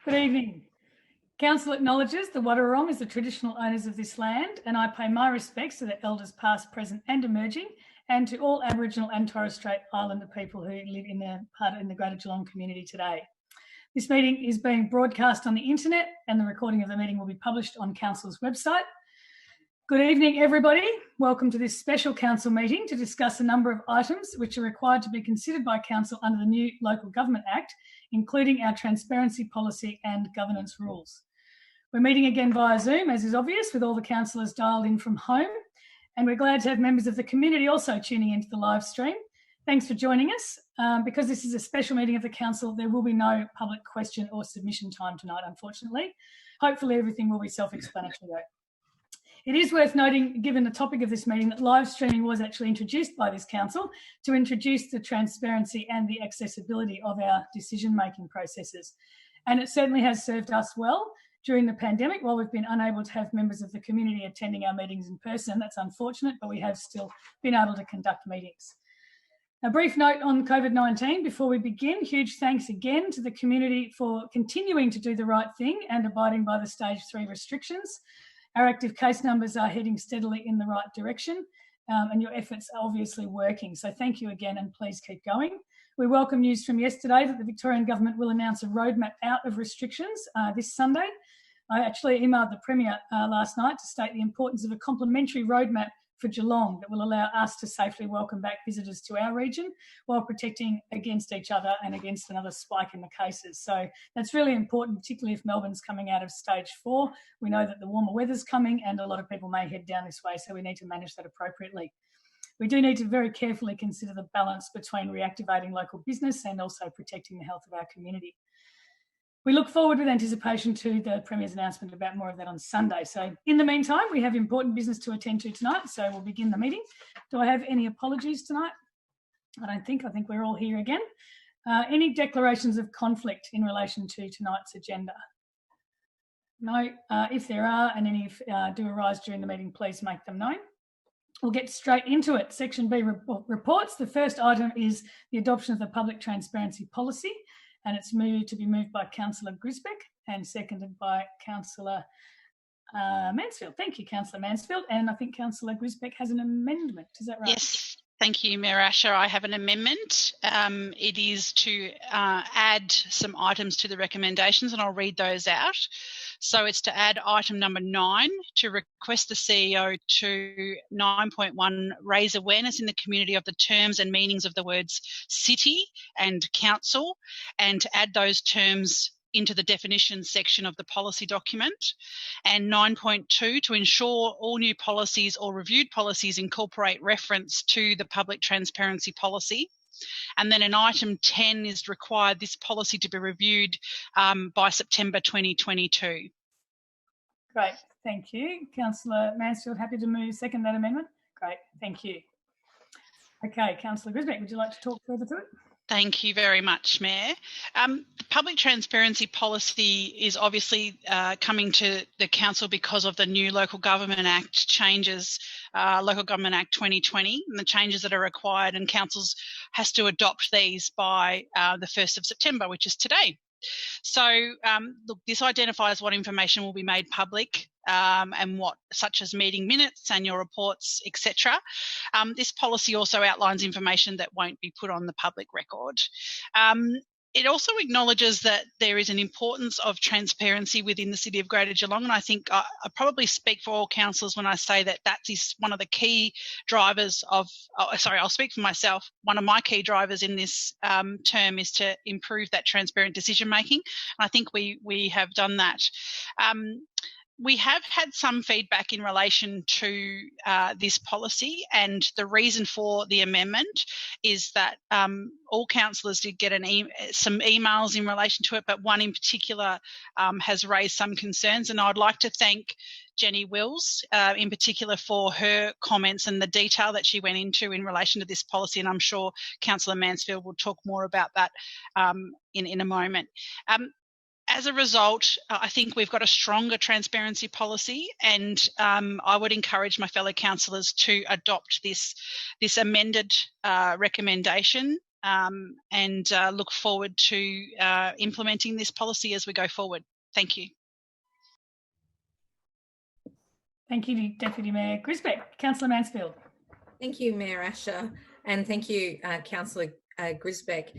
Good evening. Council acknowledges the Wadawurrung as the traditional owners of this land, and I pay my respects to the elders past, present and emerging, and to all Aboriginal and Torres Strait Islander people who live in the Greater Geelong community today. This meeting is being broadcast on the internet, and the recording of the meeting will be published on Council's website. Good evening, everybody. Welcome to this special Council meeting to discuss a number of items which are required to be considered by Council under the new Local Government Act, including our transparency policy and governance rules. We're meeting again via Zoom, as is obvious, with all the councillors dialed in from home, and we're glad to have members of the community also tuning into the live stream. Thanks for joining us. Because this is a special meeting of the Council, there will be no public question or submission time tonight, unfortunately. Hopefully everything will be self-explanatory though. It is worth noting, given the topic of this meeting, that live streaming was actually introduced by this Council to introduce the transparency and the accessibility of our decision-making processes. And it certainly has served us well during the pandemic. While we've been unable to have members of the community attending our meetings in person, that's unfortunate, but we have still been able to conduct meetings. A brief note on COVID-19 before we begin. Huge thanks again to the community for continuing to do the right thing and abiding by the stage 3 restrictions. Our active case numbers are heading steadily in the right direction, and your efforts are obviously working. So thank you again, and please keep going. We welcome news from yesterday that the Victorian Government will announce a roadmap out of restrictions this Sunday. I actually emailed the Premier last night to state the importance of a complementary roadmap for Geelong that will allow us to safely welcome back visitors to our region while protecting against each other and against another spike in the cases. So that's really important, particularly if Melbourne's coming out of stage 4. We know that the warmer weather's coming and a lot of people may head down this way, so we need to manage that appropriately. We do need to very carefully consider the balance between reactivating local business and also protecting the health of our community. We look forward with anticipation to the Premier's announcement about more of that on Sunday. So in the meantime, we have important business to attend to tonight, so we'll begin the meeting. Do I have any apologies tonight? I don't think. I think we're all here again. Any declarations of conflict in relation to tonight's agenda? No. If there are, and any do arise during the meeting, please make them known. We'll get straight into it. Section B, reports. The first item is the adoption of the public transparency policy, and it's to be moved by Councillor Grisbeck and seconded by Councillor Mansfield. Thank you, Councillor Mansfield. And I think Councillor Grisbeck has an amendment. Is that right? Yes. Thank you, Mayor Asher. I have an amendment. It is to add some items to the recommendations, and I'll read those out. So it's to add item number 9, to request the CEO to 9.1 raise awareness in the community of the terms and meanings of the words city and council, and to add those terms into the definitions section of the policy document. And 9.2, to ensure all new policies or reviewed policies incorporate reference to the public transparency policy. And then in item 10 is required this policy to be reviewed by September 2022. Great, thank you. Councillor Mansfield, happy to second that amendment? Great, thank you. Okay, Councillor Grisbeck, would you like to talk further to it? Thank you very much, Mayor. The public transparency policy is obviously coming to the Council because of the new Local Government Act changes, Local Government Act 2020, and the changes that are required, and Council has to adopt these by the 1st of September, which is today. So look, this identifies what information will be made public and what, such as meeting minutes, annual reports, etc. This policy also outlines information that won't be put on the public record. It also acknowledges that there is an importance of transparency within the City of Greater Geelong, and I think I probably speak for all councillors when I say that that is one of the key drivers of, I'll speak for myself, one of my key drivers in this term is to improve that transparent decision making, and I think we have done that. We have had some feedback in relation to this policy, and the reason for the amendment is that all councillors did get some emails in relation to it, but one in particular has raised some concerns, and I'd like to thank Jenny Wills in particular for her comments and the detail that she went into in relation to this policy, and I'm sure Councillor Mansfield will talk more about that in a moment. As a result, I think we've got a stronger transparency policy, and I would encourage my fellow councillors to adopt this amended recommendation and look forward to implementing this policy as we go forward. Thank you. Thank you, Deputy Mayor Grisbeck. Councillor Mansfield. Thank you, Mayor Asher, and thank you, Councillor Grisbeck.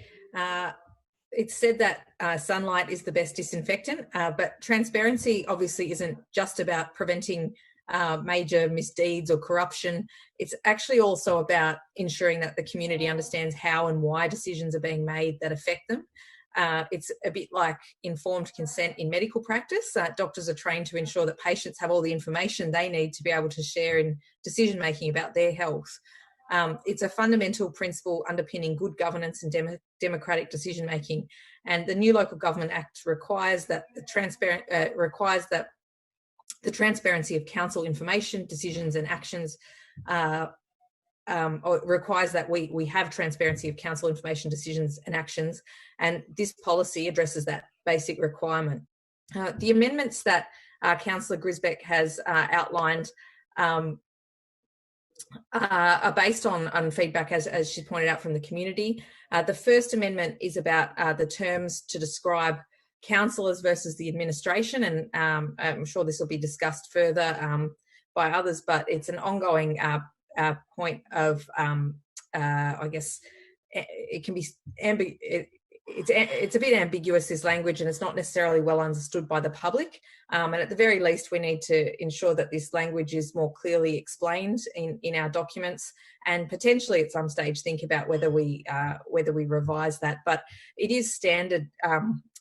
It's said that sunlight is the best disinfectant, but transparency obviously isn't just about preventing major misdeeds or corruption. It's actually also about ensuring that the community understands how and why decisions are being made that affect them. It's a bit like informed consent in medical practice. Doctors are trained to ensure that patients have all the information they need to be able to share in decision-making about their health. It's a fundamental principle underpinning good governance and democratic decision-making. And the new Local Government Act requires that the transparency of council information, decisions and actions or requires that we have transparency of council information, decisions and actions, and this policy addresses that basic requirement. The amendments that Councillor Grisbeck has outlined are based on feedback, as she pointed out, from the community. The first amendment is about the terms to describe councillors versus the administration, and I'm sure this will be discussed further by others, but it's an ongoing point of, I guess, it can be it's a bit ambiguous, this language, and it's not necessarily well understood by the public. And at the very least, we need to ensure that this language is more clearly explained in our documents, and potentially at some stage think about whether we revise that. But it is standard.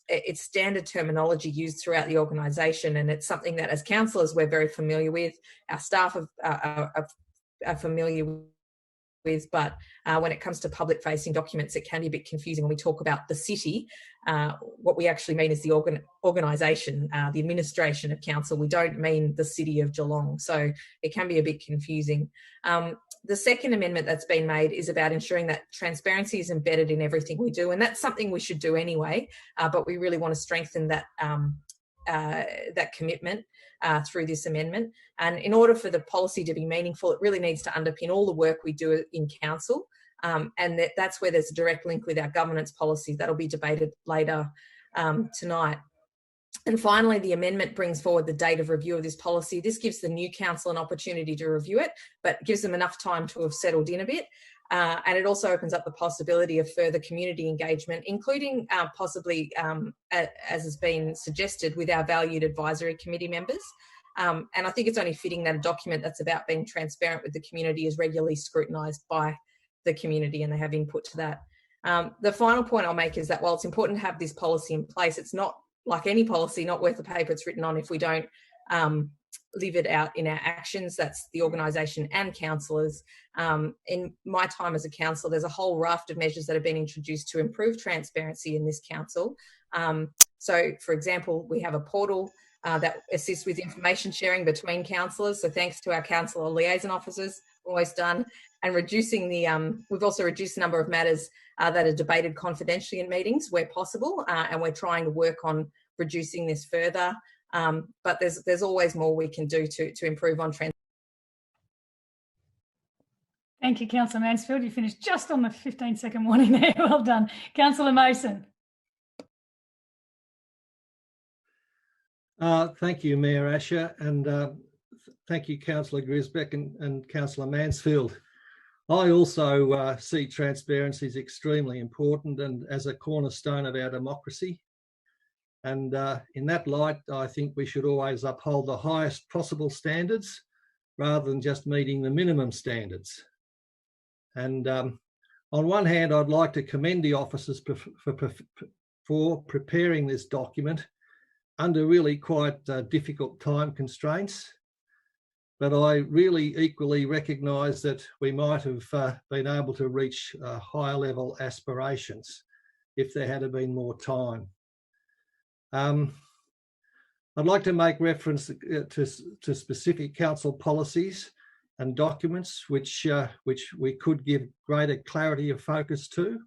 It's standard terminology used throughout the organisation, and it's something that as councillors we're very familiar with. Our staff are familiar with, but when it comes to public-facing documents, it can be a bit confusing. When we talk about the city, what we actually mean is the organisation, the administration of council. We don't mean the city of Geelong, so it can be a bit confusing. The second amendment that's been made is about ensuring that transparency is embedded in everything we do, and that's something we should do anyway, but we really want to strengthen that that commitment through this amendment. And in order for the policy to be meaningful, it really needs to underpin all the work we do in council, and that's where there's a direct link with our governance policy that'll be debated later tonight. And finally, the amendment brings forward the date of review of this policy. This gives the new council an opportunity to review it, but gives them enough time to have settled in a bit. And it also opens up the possibility of further community engagement, including possibly, as has been suggested, with our valued advisory committee members. And I think it's only fitting that a document that's about being transparent with the community is regularly scrutinised by the community and they have input to that. The final point I'll make is that while it's important to have this policy in place, it's not, like any policy, not worth the paper it's written on if we don't live it out in our actions. That's the organisation and councillors. In my time as a councillor, there's a whole raft of measures that have been introduced to improve transparency in this council. So, for example, we have a portal that assists with information sharing between councillors. So thanks to our councillor liaison officers, almost done. And reducing the, we've also reduced the number of matters that are debated confidentially in meetings where possible, and we're trying to work on reducing this further. But there's always more we can do to improve on trends. Thank you, Councillor Mansfield. You finished just on the 15-second warning there. Well done. Councillor Mason. Thank you, Mayor Asher, and thank you, Councillor Grisbeck and Councillor Mansfield. I also see transparency as extremely important and as a cornerstone of our democracy. And in that light, I think we should always uphold the highest possible standards rather than just meeting the minimum standards. And on one hand, I'd like to commend the officers for preparing this document under really quite difficult time constraints. But I really equally recognise that we might have been able to reach higher level aspirations if there had been more time. I'd like to make reference to specific council policies and documents which we could give greater clarity of focus to,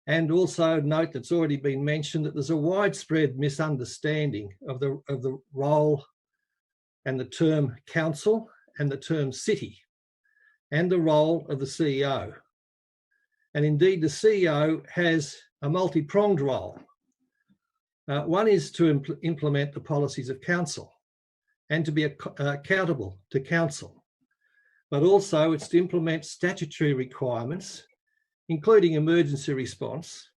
and also note that's already been mentioned that there's a widespread misunderstanding of the role and the term council and the term city and the role of the CEO. And indeed, the CEO has a multi-pronged role. One is to implement the policies of council and to be accountable to council. But also it's to implement statutory requirements, including emergency response,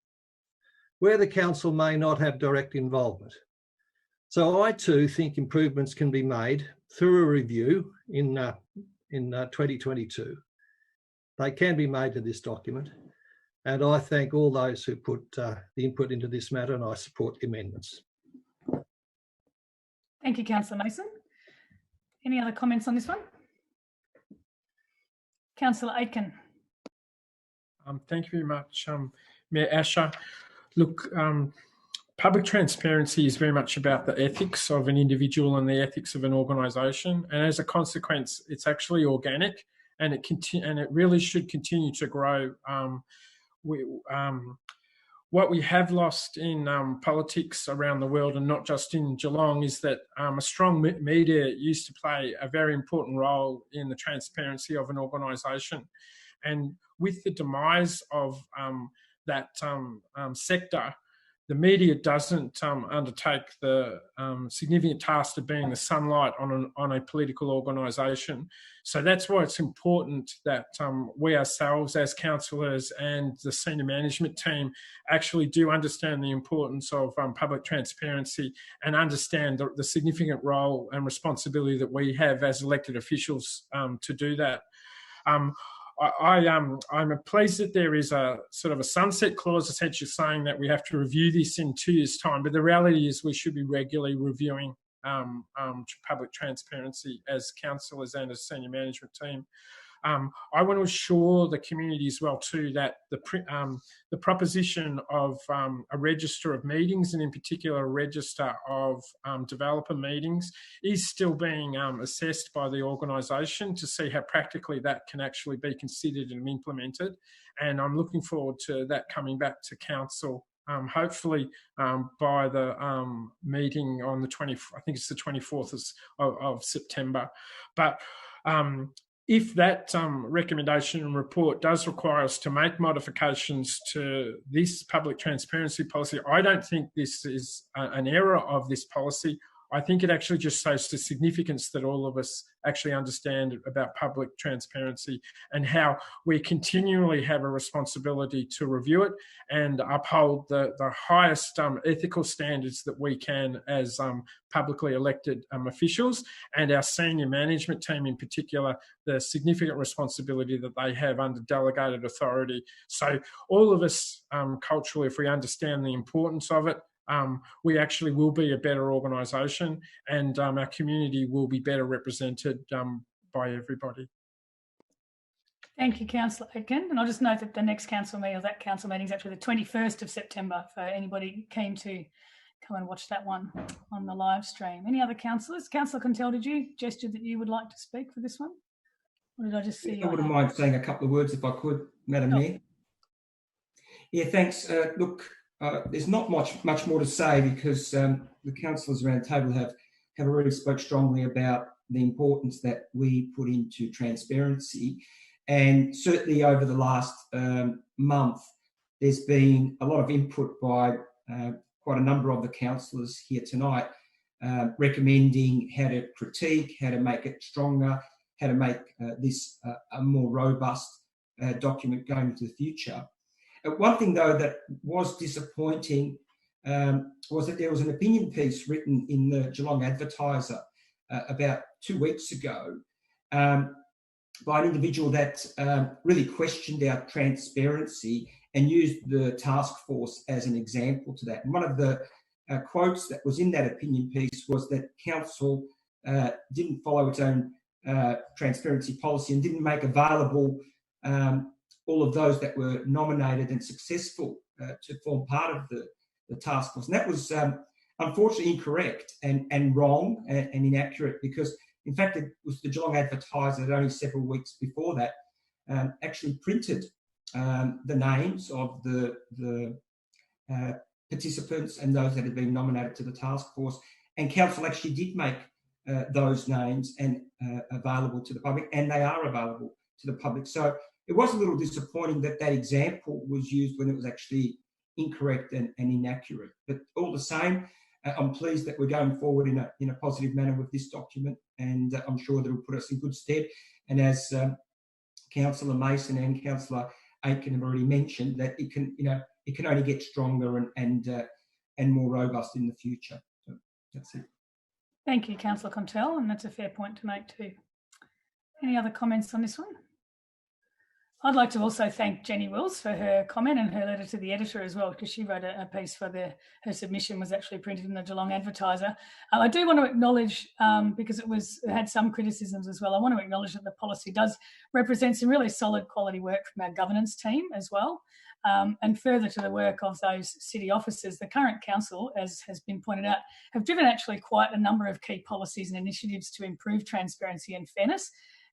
where the council may not have direct involvement. So I too think improvements can be made through a review in 2022. They can be made to this document. And I thank all those who put the input into this matter, and I support the amendments. Thank you, Councillor Mason. Any other comments on this one? Councillor Aitken. Thank you very much, Mayor Asher. Look, public transparency is very much about the ethics of an individual and the ethics of an organisation, and as a consequence, it's actually organic, and it really should continue to grow. What we have lost in politics around the world, and not just in Geelong, is that a strong media used to play a very important role in the transparency of an organisation. And with the demise of that sector, the media doesn't undertake the significant task of being the sunlight on a political organisation. So that's why it's important that we ourselves as councillors and the senior management team actually do understand the importance of public transparency and understand the significant role and responsibility that we have as elected officials to do that. I'm pleased that there is a sort of a sunset clause essentially saying that we have to review this in 2 years' time, but the reality is we should be regularly reviewing public transparency as councillors and as senior management team. I want to assure the community as well too that the proposition of a register of meetings, and in particular a register of developer meetings, is still being assessed by the organisation to see how practically that can actually be considered and implemented. And I'm looking forward to that coming back to council. Hopefully by the meeting on the 24th of September. But if that recommendation and report does require us to make modifications to this public transparency policy, I don't think this is an error of this policy. I think it actually just shows the significance that all of us actually understand about public transparency and how we continually have a responsibility to review it and uphold the highest ethical standards that we can as publicly elected officials, and our senior management team in particular, the significant responsibility that they have under delegated authority. So all of us culturally, if we understand the importance of it, we actually will be a better organisation, and our community will be better represented by everybody. Thank you, Councillor Aitken. And I'll just note that the next council meeting, or that council meeting, is actually the 21st of September for anybody keen to come and watch that one on the live stream. Any other councillors? Councillor Contell, did you gesture that you would like to speak for this one? Or did I just see you? I wouldn't mind saying a couple of words if I could, Madam Mayor. Yeah, thanks. Look, there's not much more to say because the councillors around the table have already spoke strongly about the importance that we put into transparency. And certainly over the last month, there's been a lot of input by quite a number of the councillors here tonight, recommending how to critique, how to make it stronger, how to make this a more robust document going into the future. One thing, though, that was disappointing was that there was an opinion piece written in the Geelong Advertiser about 2 weeks ago by an individual that really questioned our transparency and used the task force as an example to that. And one of the quotes that was in that opinion piece was that council didn't follow its own transparency policy and didn't make available all of those that were nominated and successful to form part of the task force. And that was unfortunately incorrect and wrong and inaccurate, because in fact it was the Geelong Advertiser that only several weeks before that actually printed the names of the participants and those that had been nominated to the task force. And council actually did make those names and available to the public, and they are available to the public. So it was a little disappointing that that example was used when it was actually incorrect and inaccurate. But all the same, I'm pleased that we're going forward in a positive manner with this document, and I'm sure that it will put us in good stead. And as Councillor Mason and Councillor Aitken have already mentioned, that it can only get stronger and more robust in the future. So that's it. Thank you, Councillor Contell, and that's a fair point to make too. Any other comments on this one? I'd like to also thank Jenny Wills for her comment and her letter to the editor as well, because she wrote a piece for her submission was actually printed in the Geelong Advertiser. I do want to acknowledge, because it had some criticisms as well, I want to acknowledge that the policy does represent some really solid quality work from our governance team as well. And further to the work of those city officers, the current council, as has been pointed out, have driven actually quite a number of key policies and initiatives to improve transparency and fairness.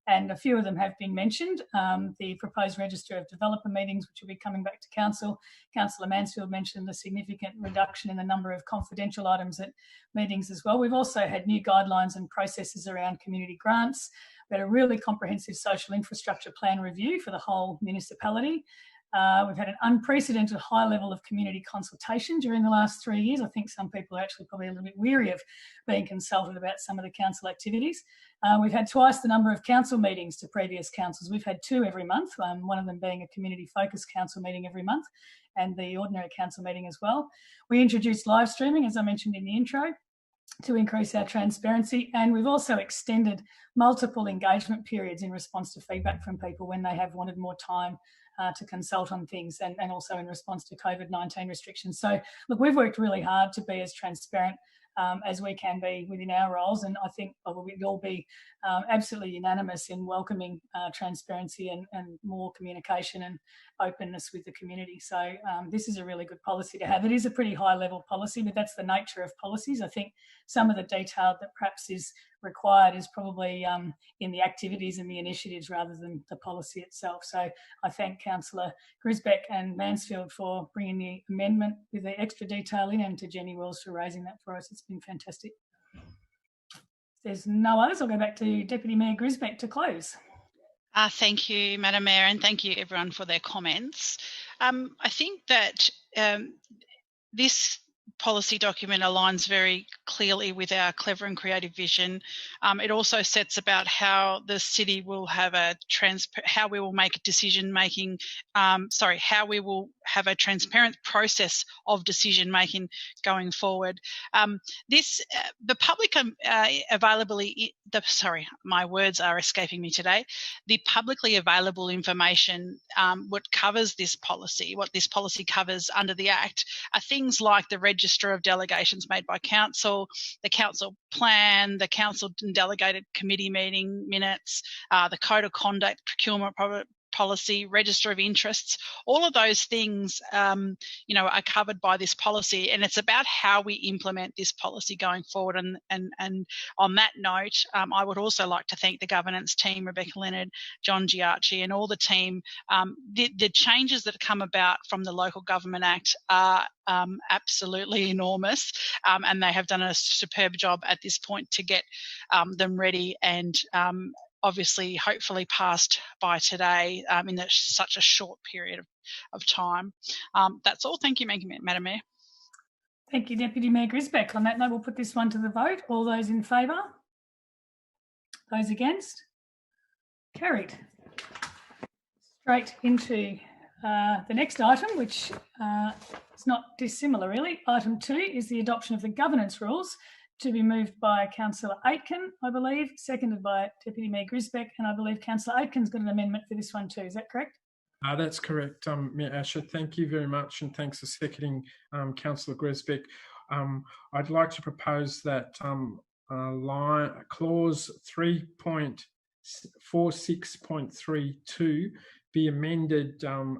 And a few of them have been mentioned. The proposed register of developer meetings, which will be coming back to council. Councillor Mansfield mentioned the significant reduction in the number of confidential items at meetings as well. We've also had new guidelines and processes around community grants. We had a really comprehensive social infrastructure plan review for the whole municipality. We've had an unprecedented high level of community consultation during the last 3 years. I think some people are actually probably a little bit weary of being consulted about some of the council activities. We've had twice the number of council meetings to previous councils. We've had 2 every month, one of them being a community-focused council meeting every month and the ordinary council meeting as well. We introduced live streaming, as I mentioned in the intro, to increase our transparency, and we've also extended multiple engagement periods in response to feedback from people when they have wanted more time to consult on things, and also in response to COVID-19 restrictions. So look, we've worked really hard to be as transparent as we can be within our roles, and I think we'd all be absolutely unanimous in welcoming transparency and more communication and openness with the community. So this is a really good policy to have. It is a pretty high level policy, but that's the nature of policies. I think some of the detail that perhaps is required is probably in the activities and the initiatives rather than the policy itself. So I thank Councillor Grisbeck and Mansfield for bringing the amendment with the extra detail in, and to Jenny Wills for raising that for us. It's been fantastic. If there's no others, I'll go back to Deputy Mayor Grisbeck to close. Thank you, Madam Mayor, and thank you everyone for their comments. I think that this policy document aligns very clearly with our clever and creative vision. It also sets about how the city will have how we will make decision making, how we will have a transparent process of decision making going forward. The public availability, my words are escaping me today. The publicly available information, what this policy covers under the Act, are things like the register of delegations made by council, the council plan, the council and delegated committee meeting minutes, the code of conduct, procurement policy, register of interests. All of those things, are covered by this policy, and it's about how we implement this policy going forward. And on that note, I would also like to thank the governance team, Rebecca Leonard, John Giarchi, and all the team. The changes that come about from the Local Government Act are absolutely enormous, and they have done a superb job at this point to get them ready and obviously hopefully passed by today in such a short period of time. That's all. Thank you, Madam Mayor. Thank you, Deputy Mayor Grisbeck. On that note, we'll put this one to the vote. All those in favour? Those against? Carried. Straight into the next item, which is not dissimilar really. Item 2 is the adoption of the governance rules, to be moved by Councillor Aitken, I believe, seconded by Deputy Mayor Grisbeck, and I believe Councillor Aitken's got an amendment for this one too. Is that correct? That's correct, Mayor Asher. Thank you very much, and thanks for seconding Councillor Grisbeck. I'd like to propose that clause 3.46.32 be amended to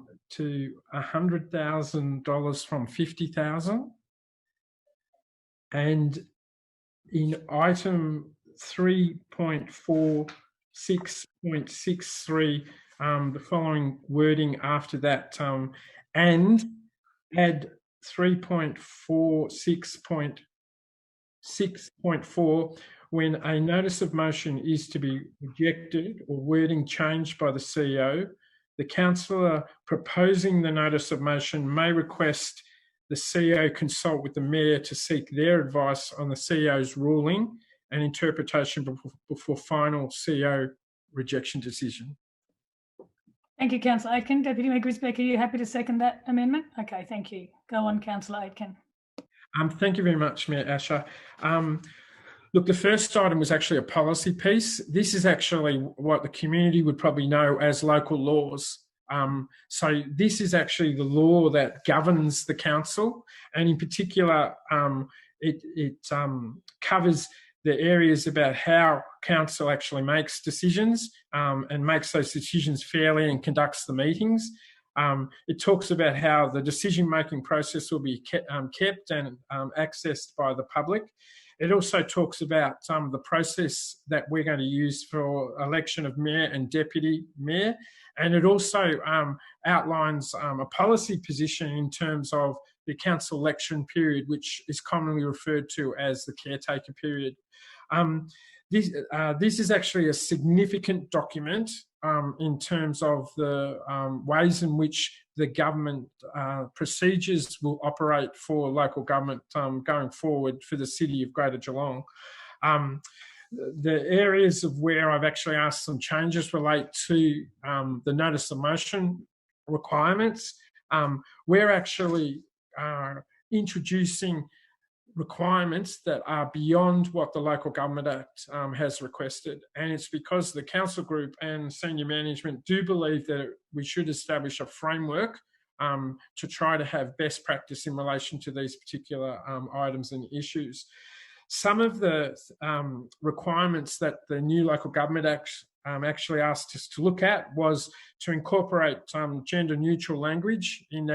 $100,000 from $50,000, and in item 3.46.63, the following wording after that, and add 3.46.6.4 when a notice of motion is to be rejected or wording changed by the CEO, the councillor proposing the notice of motion may request the CEO consult with the Mayor to seek their advice on the CEO's ruling and interpretation before final CEO rejection decision. Thank you, Councillor Aitken. Deputy Mayor Grisbeck, are you happy to second that amendment? Okay, thank you. Go on, Councillor Aitken. Thank you very much, Mayor Asher. Look, the first item was actually a policy piece. This is actually what the community would probably know as local laws. So this is actually the law that governs the council, and in particular, it covers the areas about how council actually makes decisions and makes those decisions fairly and conducts the meetings. It talks about how the decision-making process will be kept and accessed by the public. It also talks about the process that we're going to use for election of mayor and deputy mayor. And it also outlines a policy position in terms of the council election period, which is commonly referred to as the caretaker period. This is actually a significant document in terms of the ways in which the government procedures will operate for local government going forward for the city of Greater Geelong. The areas of where I've actually asked some changes relate to the notice of motion requirements. We're actually introducing requirements that are beyond what the Local Government Act has requested. And it's because the council group and senior management do believe that we should establish a framework to try to have best practice in relation to these particular items and issues. Some of the requirements that the new Local Government Act actually asked us to look at was to incorporate gender neutral language in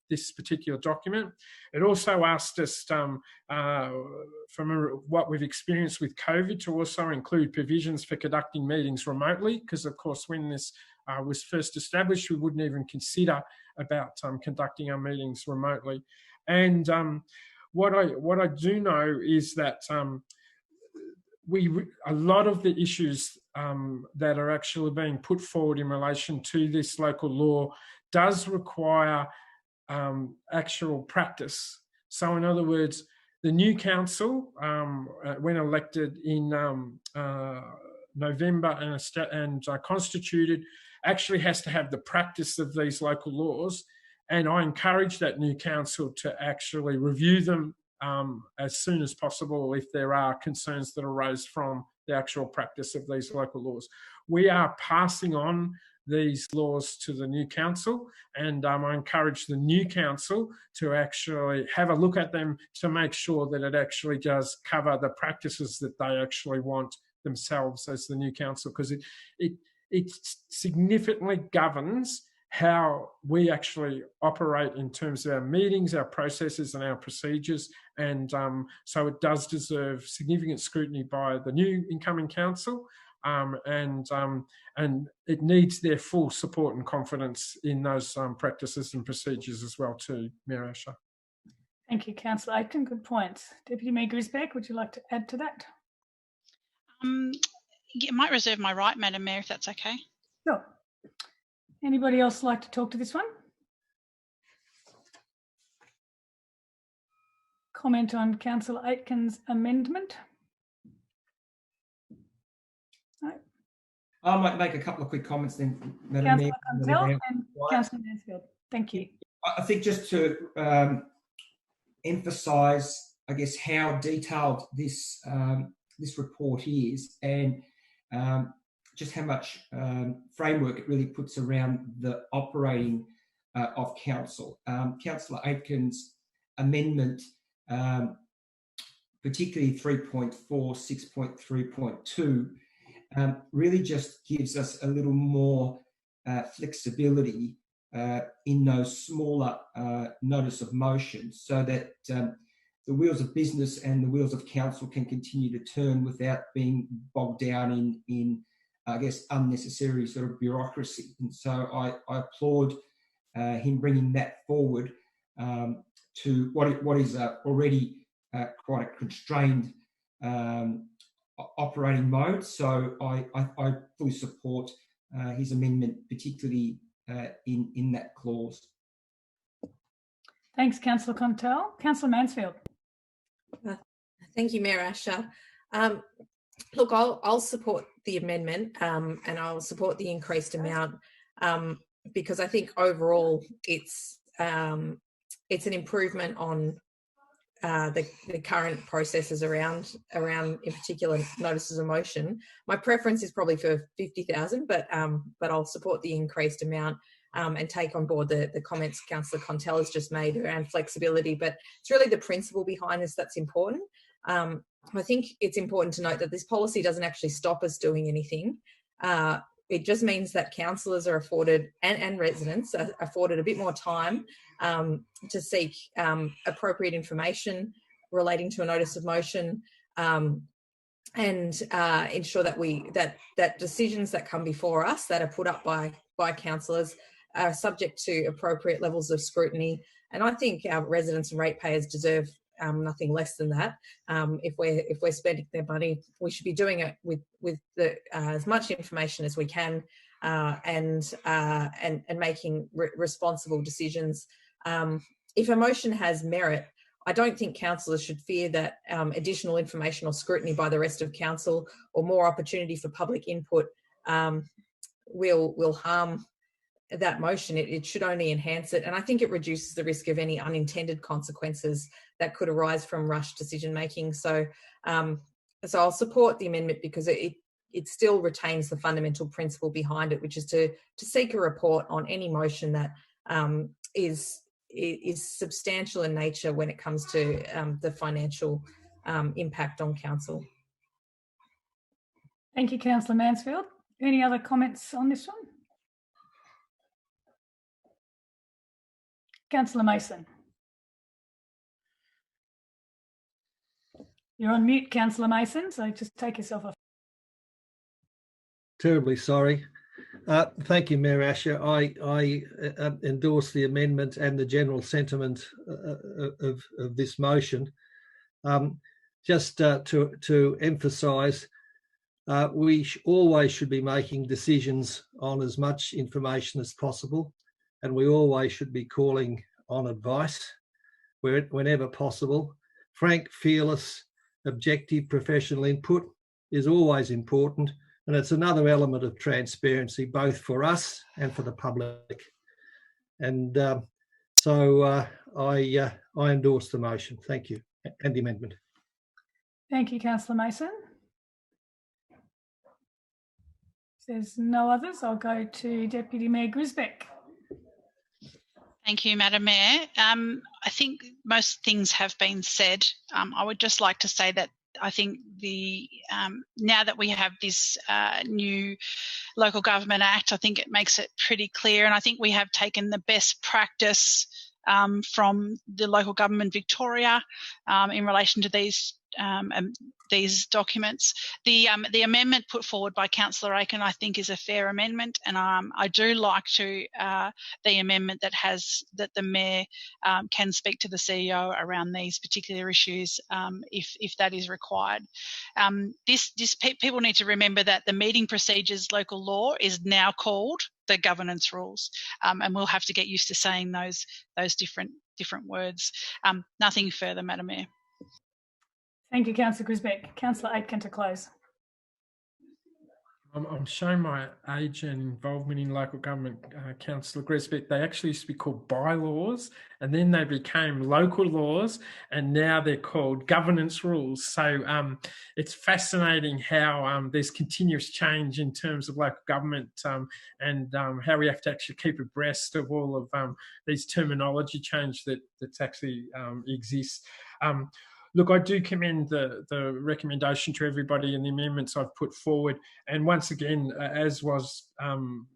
this particular document. It also asked us, from what we've experienced with COVID, to also include provisions for conducting meetings remotely, because of course when this was first established, we wouldn't even consider about conducting our meetings remotely. And what I do know is that a lot of the issues that are actually being put forward in relation to this local law does require actual practice. So in other words, the new council, when elected in November and constituted, actually has to have the practice of these local laws. And I encourage that new council to actually review them as soon as possible if there are concerns that arose from the actual practice of these local laws. We are passing on these laws to the new council, and I encourage the new council to actually have a look at them to make sure that it actually does cover the practices that they actually want themselves as the new council, because it significantly governs how we actually operate in terms of our meetings, our processes and our procedures. And so it does deserve significant scrutiny by the new incoming council, and it needs their full support and confidence in those practices and procedures as well too, Mayor Asher. Thank you, Councillor Aitken. Good points. Deputy Mayor Grisbeck, would you like to add to that? I might reserve my right, Madam Mayor, if that's okay. Sure. Anybody else like to talk to this one? Comment on Councillor Aitken's amendment? No. I might make a couple of quick comments then, Madam Mayor. Councillor Contell and Councillor Mansfield. Thank you. I think just to emphasise, I guess, how detailed this this report is, and just how much framework it really puts around the operating of council. Councillor Aitken's amendment, particularly 3.4, 6.3.2, really just gives us a little more flexibility in those smaller notice of motion, so that the wheels of business and the wheels of council can continue to turn without being bogged down in I guess, unnecessary sort of bureaucracy. And so I applaud him bringing that forward to what is already quite a constrained operating mode. So I fully support his amendment, particularly in that clause. Thanks, Councillor Contell. Councillor Mansfield. Thank you, Mayor Asher. Look, I'll support the amendment and I'll support the increased amount because I think overall it's an improvement on the current processes around in particular notices of motion. My preference is probably for 50,000, but I'll support the increased amount and take on board the comments Councillor Contell has just made around flexibility. But it's really the principle behind this that's important. I think it's important to note that this policy doesn't actually stop us doing anything. It just means that councillors are afforded and residents are afforded a bit more time to seek appropriate information relating to a notice of motion and ensure that that decisions that come before us that are put up by councillors are subject to appropriate levels of scrutiny. And I think our residents and ratepayers deserve nothing less than that. If we're spending their money, we should be doing it with as much information as we can and making responsible decisions. If a motion has merit, I don't think councillors should fear that additional information or scrutiny by the rest of council or more opportunity for public input will harm that motion. It should only enhance it, and I think it reduces the risk of any unintended consequences that could arise from rushed decision making. So I'll support the amendment because it still retains the fundamental principle behind it, which is to seek a report on any motion that is substantial in nature when it comes to the financial impact on council. Thank you, Councillor Mansfield. Any other comments on this one? Councillor Mason. You're on mute, Councillor Mason, so just take yourself off. Terribly sorry. Thank you, Mayor Asher. I endorse the amendment and the general sentiment of this motion. Just to emphasise, we always should be making decisions on as much information as possible, and we always should be calling on advice whenever possible. Frank, fearless, objective professional input is always important, and it's another element of transparency both for us and for the public. And so I endorse the motion. Thank you, and the amendment. Thank you, Councillor Mason. If there's no others, I'll go to Deputy Mayor Grisbeck. Thank you, Madam Mayor. I think most things have been said. I would just like to say that I think now that we have this new Local Government Act, I think it makes it pretty clear, and I think we have taken the best practice from the Local Government Victoria in relation to these documents. The amendment put forward by Councillor Aitken, I think, is a fair amendment, and I do like the amendment that the Mayor can speak to the CEO around these particular issues if that is required. People need to remember that the meeting procedures local law is now called the governance rules, and we'll have to get used to saying those different words. Nothing further, Madam Mayor. Thank you, Councillor Grisbeck. Councillor Aitken to close. I'm showing my age and involvement in local government, Councillor Grisbeck. They actually used to be called bylaws, and then they became local laws, and now they're called governance rules. So it's fascinating how there's continuous change in terms of local government and how we have to actually keep abreast of all of these terminology change that's actually exists. Look, I do commend the recommendation to everybody and the amendments I've put forward. And once again, as was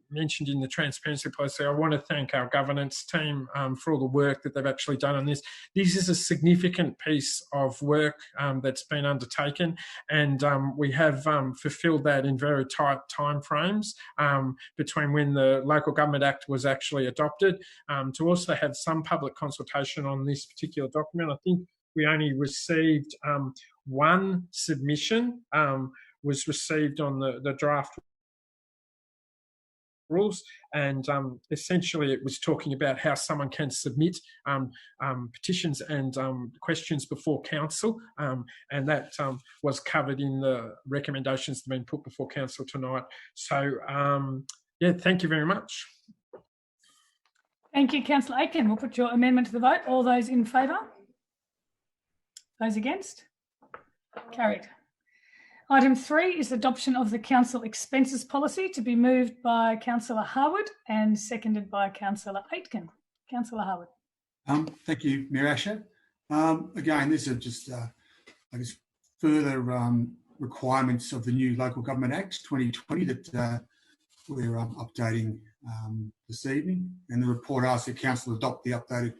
mentioned in the transparency policy, I want to thank our governance team for all the work that they've actually done on this. This is a significant piece of work that's been undertaken, and we have fulfilled that in very tight timeframes between when the Local Government Act was actually adopted to also have some public consultation on this particular document. I think we only received one submission, was received on the draft rules, and essentially it was talking about how someone can submit petitions and questions before council, and that was covered in the recommendations that have been put before council tonight. So yeah, thank you very much. Thank you, Councillor Aitken. We'll put your amendment to the vote. All those in favour? Those against? Carried. Item 3 is adoption of the council expenses policy, to be moved by Councillor Harwood and seconded by Councillor Aitken. Councillor Harwood. Thank you, Mayor Asher. Again, these are just, I guess, further requirements of the new Local Government Act 2020 that we're updating this evening. And the report asks the council adopt the updated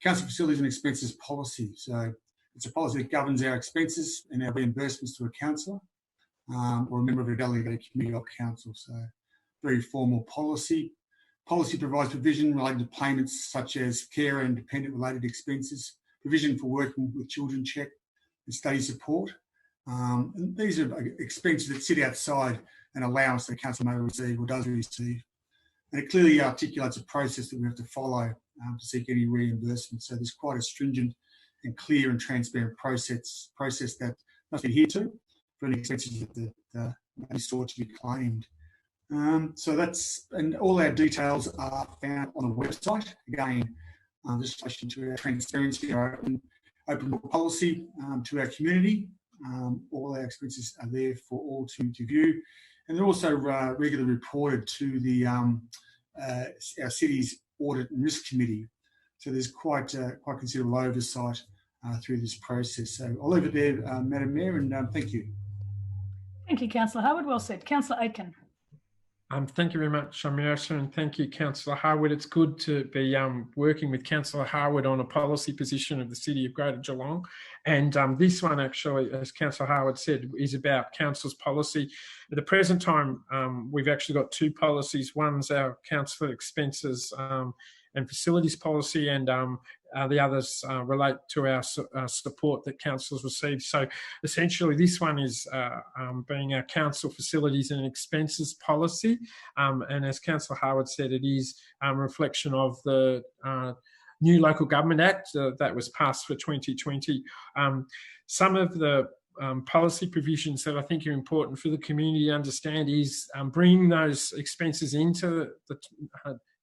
council facilities and expenses policy. So it's a policy that governs our expenses and our reimbursements to a councillor or a member of a delegated committee or council. So very formal policy. Policy provides provision related to payments such as care and dependent related expenses, provision for working with children check and study support. And these are expenses that sit outside an allowance that a council may receive or does receive. And it clearly articulates a process that we have to follow to seek any reimbursement. So there's quite a stringent and clear and transparent process that must be adhered to for any expenses that may be sought to be claimed. So that's, and all our details are found on the website. Again, just in relation to our transparency, our open book policy to our community. All our expenses are there for all to view. And they're also regularly reported to the our city's Audit and Risk Committee. So there's quite considerable oversight through this process. So I'll leave it there, Madam Mayor, and thank you. Thank you, Councillor Harwood. Well said. Councillor Aitken. Thank you very much, Mayor Asher, and thank you, Councillor Harwood. It's good to be working with Councillor Harwood on a policy position of the City of Greater Geelong. And this one actually, as Councillor Harwood said, is about council's policy. At the present time, we've actually got two policies. One's our council expenses and facilities policy, and the others relate to our support that councils receive. So essentially this one is being our council facilities and expenses policy. And as Councillor Harwood said, it is a reflection of the new Local Government Act that was passed for 2020. Some of the policy provisions that I think are important for the community to understand is bringing those expenses into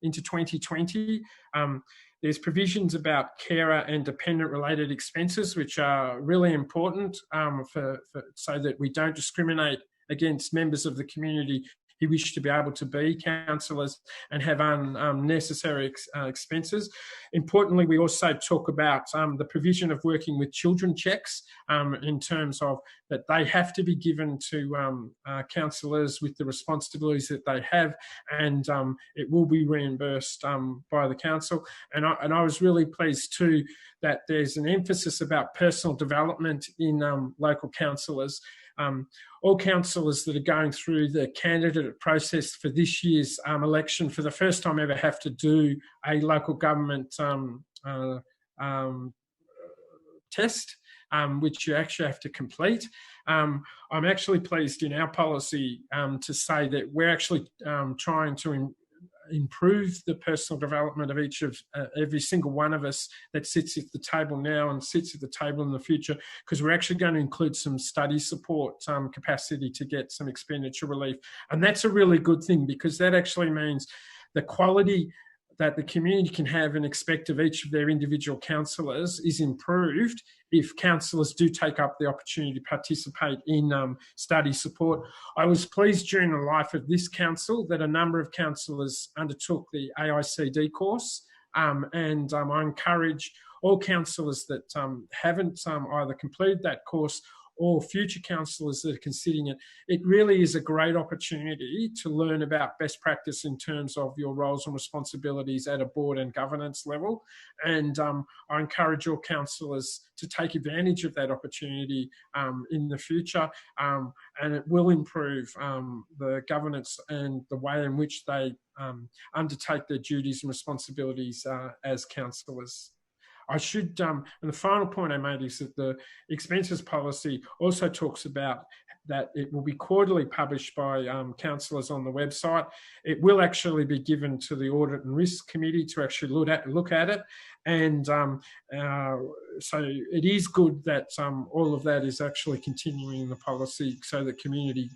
2020. There's provisions about carer and dependent related expenses, which are really important so that we don't discriminate against members of the community who wish to be able to be councillors and have unnecessary expenses. Importantly, we also talk about the provision of working with children checks in terms of that they have to be given to councillors with the responsibilities that they have, and it will be reimbursed by the council. And I was really pleased too that there's an emphasis about personal development in local councillors. All councillors that are going through the candidate process for this year's election for the first time ever have to do a local government test, which you actually have to complete. I'm actually pleased in our policy to say that we're actually trying to improve the personal development of every single one of us that sits at the table now and sits at the table in the future, because we're actually going to include some study support capacity to get some expenditure relief. And that's a really good thing, because that actually means the quality that the community can have and expect of each of their individual councillors is improved if councillors do take up the opportunity to participate in study support. I was pleased during the life of this council that a number of councillors undertook the AICD course, and I encourage all councillors that haven't either completed that course or future councillors that are considering it. It really is a great opportunity to learn about best practice in terms of your roles and responsibilities at a board and governance level. And I encourage all councillors to take advantage of that opportunity in the future, and it will improve the governance and the way in which they undertake their duties and responsibilities as councillors. I should, and the final point I made is that the expenses policy also talks about that it will be quarterly published by councillors on the website. It will actually be given to the Audit and Risk Committee to actually look at it. And so it is good that all of that is actually continuing in the policy so the community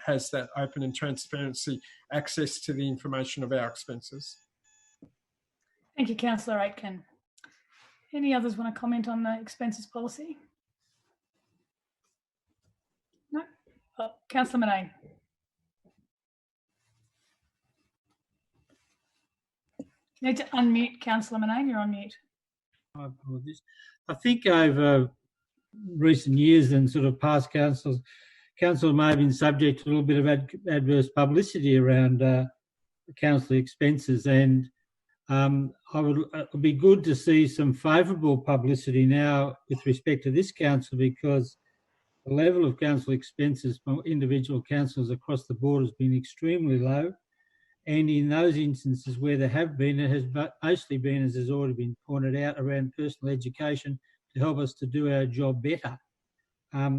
has that open and transparency access to the information of our expenses. Thank you, Councillor Aitken. Any others want to comment on the expenses policy? No? Oh, Councillor Manane. You need to unmute Councillor Manane, you're on mute. I apologize. I think over recent years and sort of past council may have been subject to a little bit of adverse publicity around council expenses, and it would be good to see some favourable publicity now with respect to this council, because the level of council expenses from individual councillors across the board has been extremely low. And in those instances where there have been, it has mostly been, as has already been pointed out, around personal education to help us to do our job better.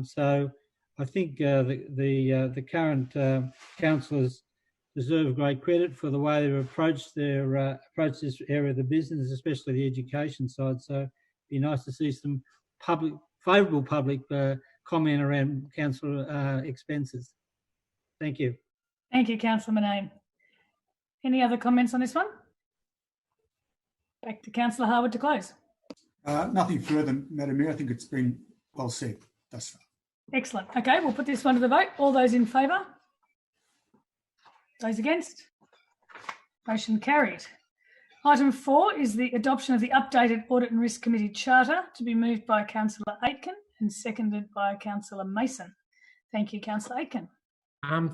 So I think the current councillors deserve great credit for the way they've approached this area of the business, especially the education side. So it'd be nice to see some favourable public comment around council expenses. Thank you. Thank you, Councillor Manane. Any other comments on this one? Back to Councillor Harwood to close. Nothing further, Madam Mayor. I think it's been well said thus far. Excellent. Okay, we'll put this one to the vote. All those in favour? Those against? Motion carried. Item 4 is the adoption of the updated Audit and Risk Committee Charter, to be moved by Councillor Aitken and seconded by Councillor Mason. Thank you, Councillor Aitken.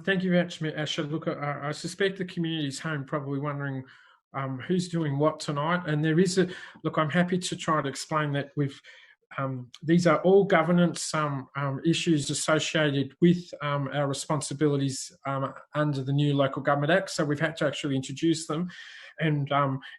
Thank you very much, Asher. Look, I suspect the community's home probably wondering who's doing what tonight. And there is look, I'm happy to try to explain that these are all governance issues associated with our responsibilities under the new Local Government Act. So we've had to actually introduce them. And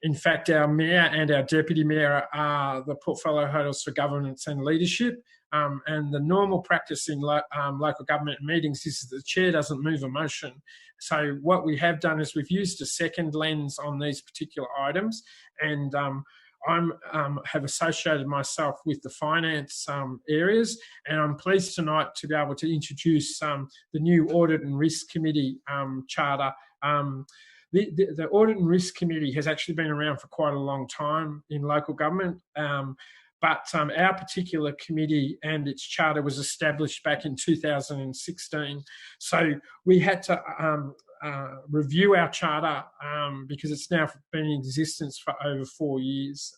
in fact, our Mayor and our Deputy Mayor are the portfolio holders for governance and leadership. And the normal practice in local government meetings is that the chair doesn't move a motion. So what we have done is we've used a second lens on these particular items, and I have associated myself with the finance areas, and I'm pleased tonight to be able to introduce the new Audit and Risk Committee charter. The Audit and Risk Committee has actually been around for quite a long time in local government. But our particular committee and its charter was established back in 2016. So we had to review our charter because it's now been in existence for over 4 years.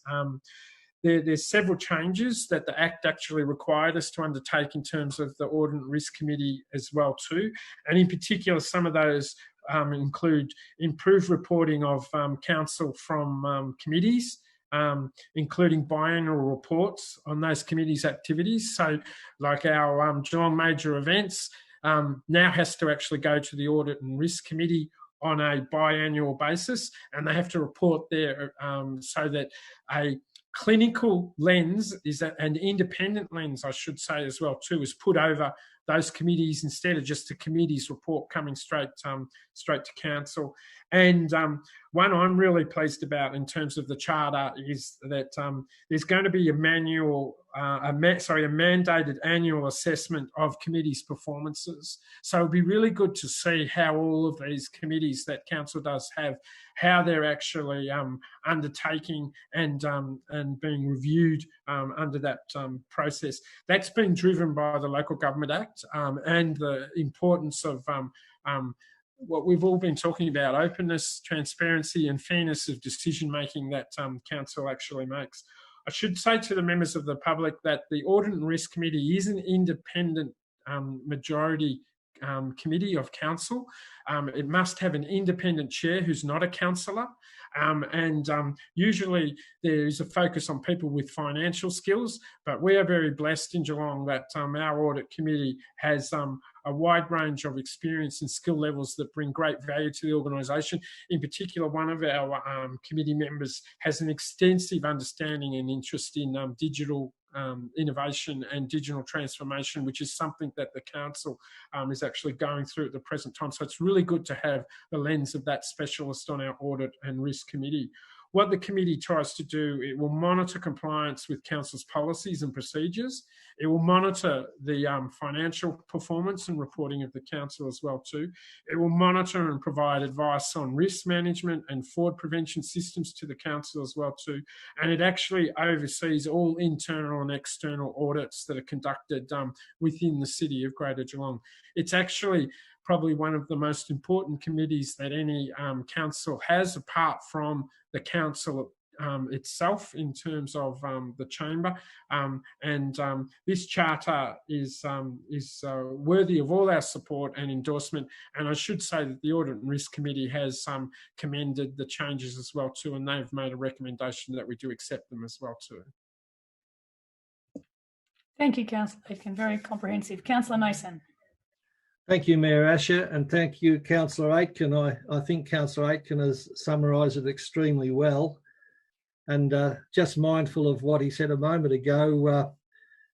There's several changes that the Act actually required us to undertake in terms of the Audit and Risk Committee as well too. And in particular, some of those include improved reporting of council from committees, including biannual reports on those committees' activities. So like our Geelong major events now has to actually go to the Audit and Risk Committee on a biannual basis, and they have to report there so that a clinical lens is an independent lens, I should say as well too, is put over those committees instead of just the committee's report coming straight to council. And one I'm really pleased about in terms of the charter is that there's going to be a mandated annual assessment of committees' performances. So it'll be really good to see how all of these committees that council does have, how they're actually undertaking and being reviewed under that process. That's been driven by the Local Government Act and the importance of what we've all been talking about, openness, transparency and fairness of decision-making that council actually makes. I should say to the members of the public that the Audit and Risk Committee is an independent majority committee of council. It must have an independent chair who's not a councillor. Usually there is a focus on people with financial skills, but we are very blessed in Geelong that our audit committee has a wide range of experience and skill levels that bring great value to the organisation. In particular, one of our committee members has an extensive understanding and interest in digital innovation and digital transformation, which is something that the council is actually going through at the present time. So it's really good to have the lens of that specialist on our audit and risk committee. What the committee tries to do, it will monitor compliance with council's policies and procedures. It will monitor the financial performance and reporting of the council as well too. It will monitor and provide advice on risk management and fraud prevention systems to the council as well too. And it actually oversees all internal and external audits that are conducted within the city of Greater Geelong. It's actually probably one of the most important committees that any council has, apart from the council itself in terms of the chamber. This charter is worthy of all our support and endorsement. And I should say that the Audit and Risk Committee has commended the changes as well too, and they've made a recommendation that we do accept them as well too. Thank you, Councillor Aitken. Very comprehensive. Councillor Mason. Thank you, Mayor Asher, and thank you, Councillor Aitken. I think Councillor Aitken has summarised it extremely well. And just mindful of what he said a moment ago,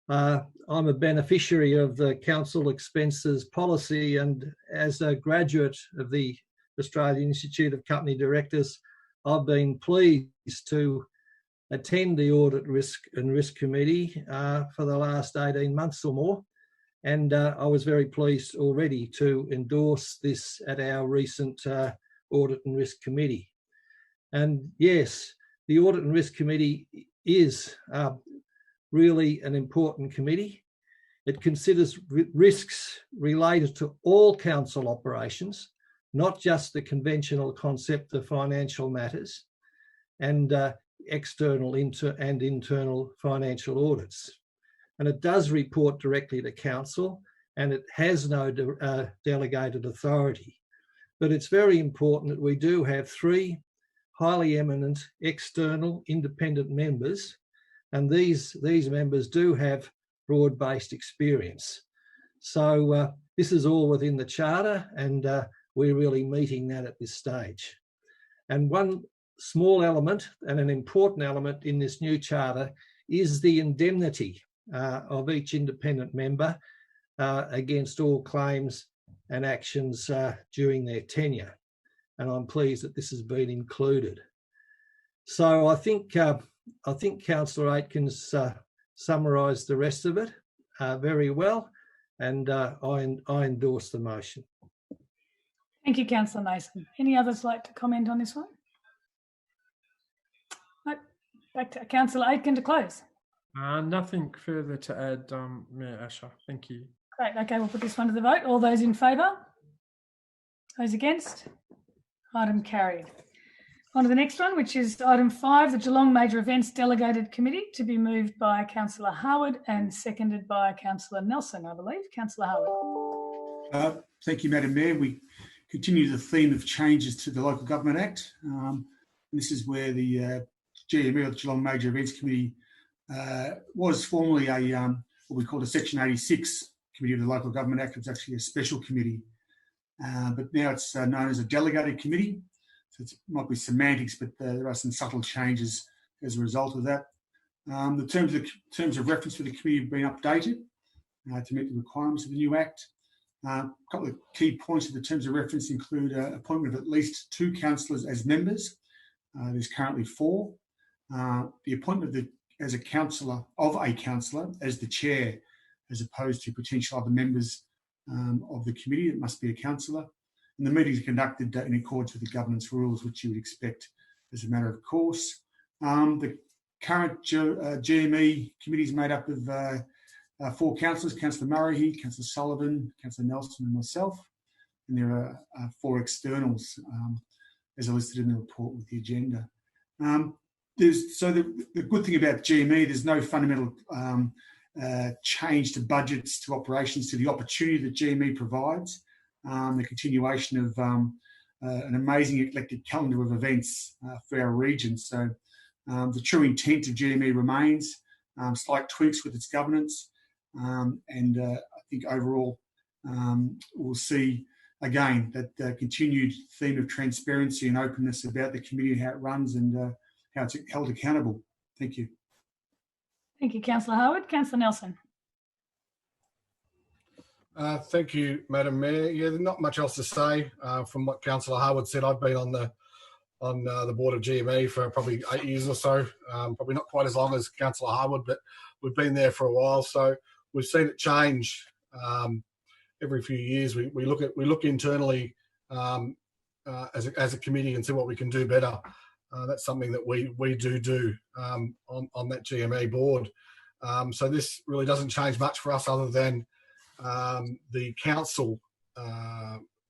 I'm a beneficiary of the council expenses policy, and as a graduate of the Australian Institute of Company Directors, I've been pleased to attend the Audit and Risk Committee for the last 18 months or more. And I was very pleased already to endorse this at our recent Audit and Risk Committee. And yes, the Audit and Risk Committee is really an important committee. It considers risks related to all council operations, not just the conventional concept of financial matters and external and internal financial audits. And it does report directly to council, and it has no delegated authority. But it's very important that we do have 3 highly eminent external independent members, and these members do have broad-based experience. So this is all within the charter, and we're really meeting that at this stage. And one small element and an important element in this new charter is the indemnity of each independent member against all claims and actions during their tenure. And I'm pleased that this has been included. So I think Councillor Aitken's summarised the rest of it very well, and I endorse the motion. Thank you, Councillor Mason. Any others like to comment on this one? No. Back to Councillor Aitken to close. Nothing further to add, Mayor Asher. Thank you. Great. Okay, we'll put this one to the vote. All those in favour? Those against? Item carried. On to the next one, which is item 5, the Geelong Major Events Delegated Committee, to be moved by Councillor Howard and seconded by Councillor Nelson, I believe. Councillor Howard. Thank you, Madam Mayor. We continue the theme of changes to the Local Government Act. This is where the GME, or the Geelong Major Events Committee, was formerly what we called a Section 86 Committee of the Local Government Act. It was actually a special committee, but now it's known as a delegated committee. So it might be semantics, but there are some subtle changes as a result of that. The terms of reference for the committee have been updated to meet the requirements of the new Act. A couple of key points of the terms of reference include appointment of at least 2 councillors as members. There's currently 4. The appointment as a councillor as the chair, as opposed to potential other members of the committee. It must be a councillor. And the meetings are conducted in accordance with the governance rules, which you would expect as a matter of course. The current GME committee is made up of 4 councillors: Councillor Murray, Councillor Sullivan, Councillor Nelson and myself. And there are 4 externals as are listed in the report with the agenda. The good thing about GME, there's no fundamental change to budgets, to operations, to the opportunity that GME provides, the continuation of an amazing eclectic calendar of events for our region. So the true intent of GME remains, slight tweaks with its governance, and I think overall we'll see again that continued theme of transparency and openness about the committee and how it runs and how it's held accountable. Thank you. Thank you, Councillor Howard. Councillor Nelson. Thank you, Madam Mayor. Yeah, there's not much else to say from what Councillor Howard said. I've been on the board of GME for probably 8 years or so. Probably not quite as long as Councillor Howard, but we've been there for a while. So we've seen it change every few years. We look internally as a committee and see what we can do better. That's something that we do on that GME board. So this really doesn't change much for us other than the council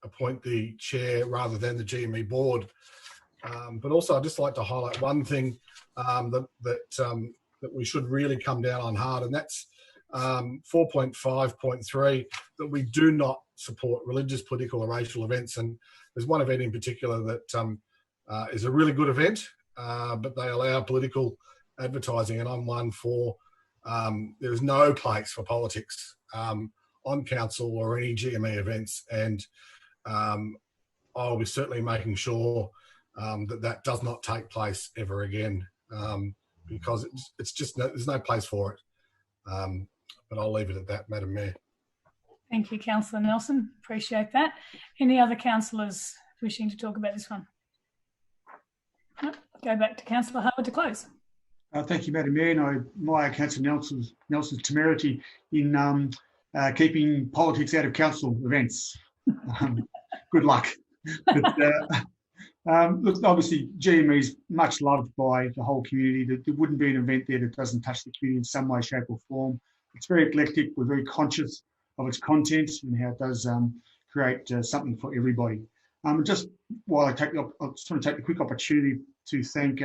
appoint the chair rather than the GME board. But also, I'd just like to highlight one thing that we should really come down on hard, and that's 4.5.3, that we do not support religious, political, or racial events. And there's one event in particular that is a really good event, but they allow political advertising, and I'm one for there is no place for politics on council or any GME events, and I'll be certainly making sure that does not take place ever again, because it's just there's no place for it. But I'll leave it at that, Madam Mayor. Thank you, Councillor Nelson. Appreciate that. Any other councillors wishing to talk about this one? No? Go back to Councillor Howard to close. Thank you, Madam Mayor. And I admire Councillor Nelson's temerity in keeping politics out of council events. Good luck. But, look, obviously, GME is much loved by the whole community. There wouldn't be an event there that doesn't touch the community in some way, shape or form. It's very eclectic. We're very conscious of its content and how it does create something for everybody. Just while I just want to take the quick opportunity to thank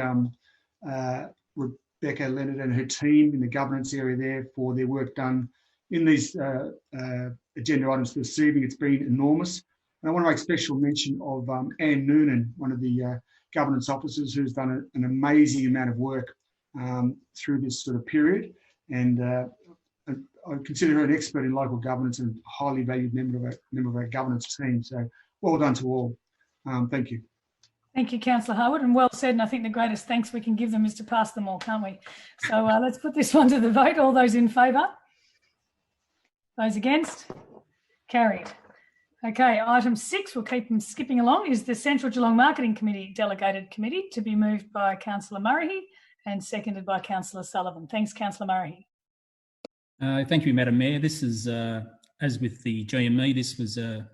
Rebecca Leonard and her team in the governance area there for their work done in these agenda items for this evening. It's been enormous. And I want to make special mention of Anne Noonan, one of the governance officers, who's done an amazing amount of work through this sort of period. And I consider her an expert in local governance and a highly valued member of our governance team. So well done to all. Thank you. Thank you, Councillor Howard, and well said. And I think the greatest thanks we can give them is to pass them all, can't we? So let's put this one to the vote. All those in favour? Those against? Carried. Okay, item 6, we'll keep them skipping along, is the Central Geelong Marketing Committee Delegated Committee, to be moved by Councillor Murray and seconded by Councillor Sullivan. Thanks, Councillor Murray. Thank you, Madam Mayor. This is, as with the GME, this was a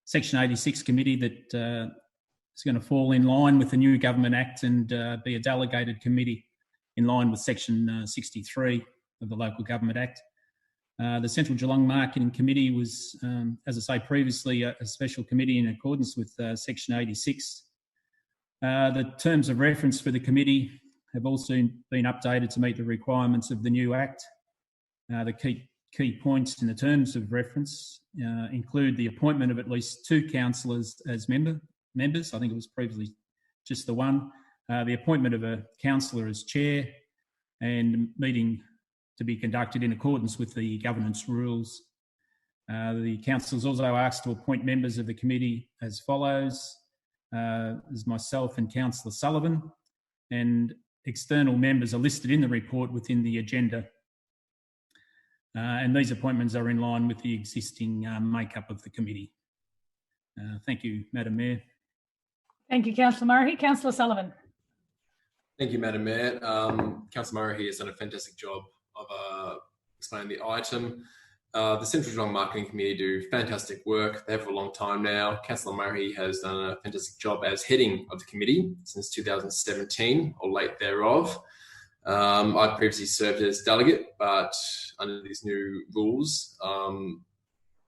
Section 86 committee that is going to fall in line with the new Government Act and be a delegated committee in line with Section 63 of the Local Government Act. The Central Geelong Marketing Committee was, as I say previously, a special committee in accordance with Section 86. The terms of reference for the committee have also been updated to meet the requirements of the new Act. The key points in the terms of reference include the appointment of at least 2 councillors as members. I think it was previously just the one. The appointment of a councillor as chair, and meeting to be conducted in accordance with the governance rules. The council is also asked to appoint members of the committee as follows, as myself and Councillor Sullivan, and external members are listed in the report within the agenda. And these appointments are in line with the existing makeup of the committee. Thank you, Madam Mayor. Thank you, Councillor Murray. Councillor Sullivan. Thank you, Madam Mayor. Councillor Murray has done a fantastic job of explaining the item. The Central Geelong Marketing Committee do fantastic work. They have for a long time now. Councillor Murray has done a fantastic job as heading of the committee since 2017 or late thereof. I previously served as delegate, but under these new rules,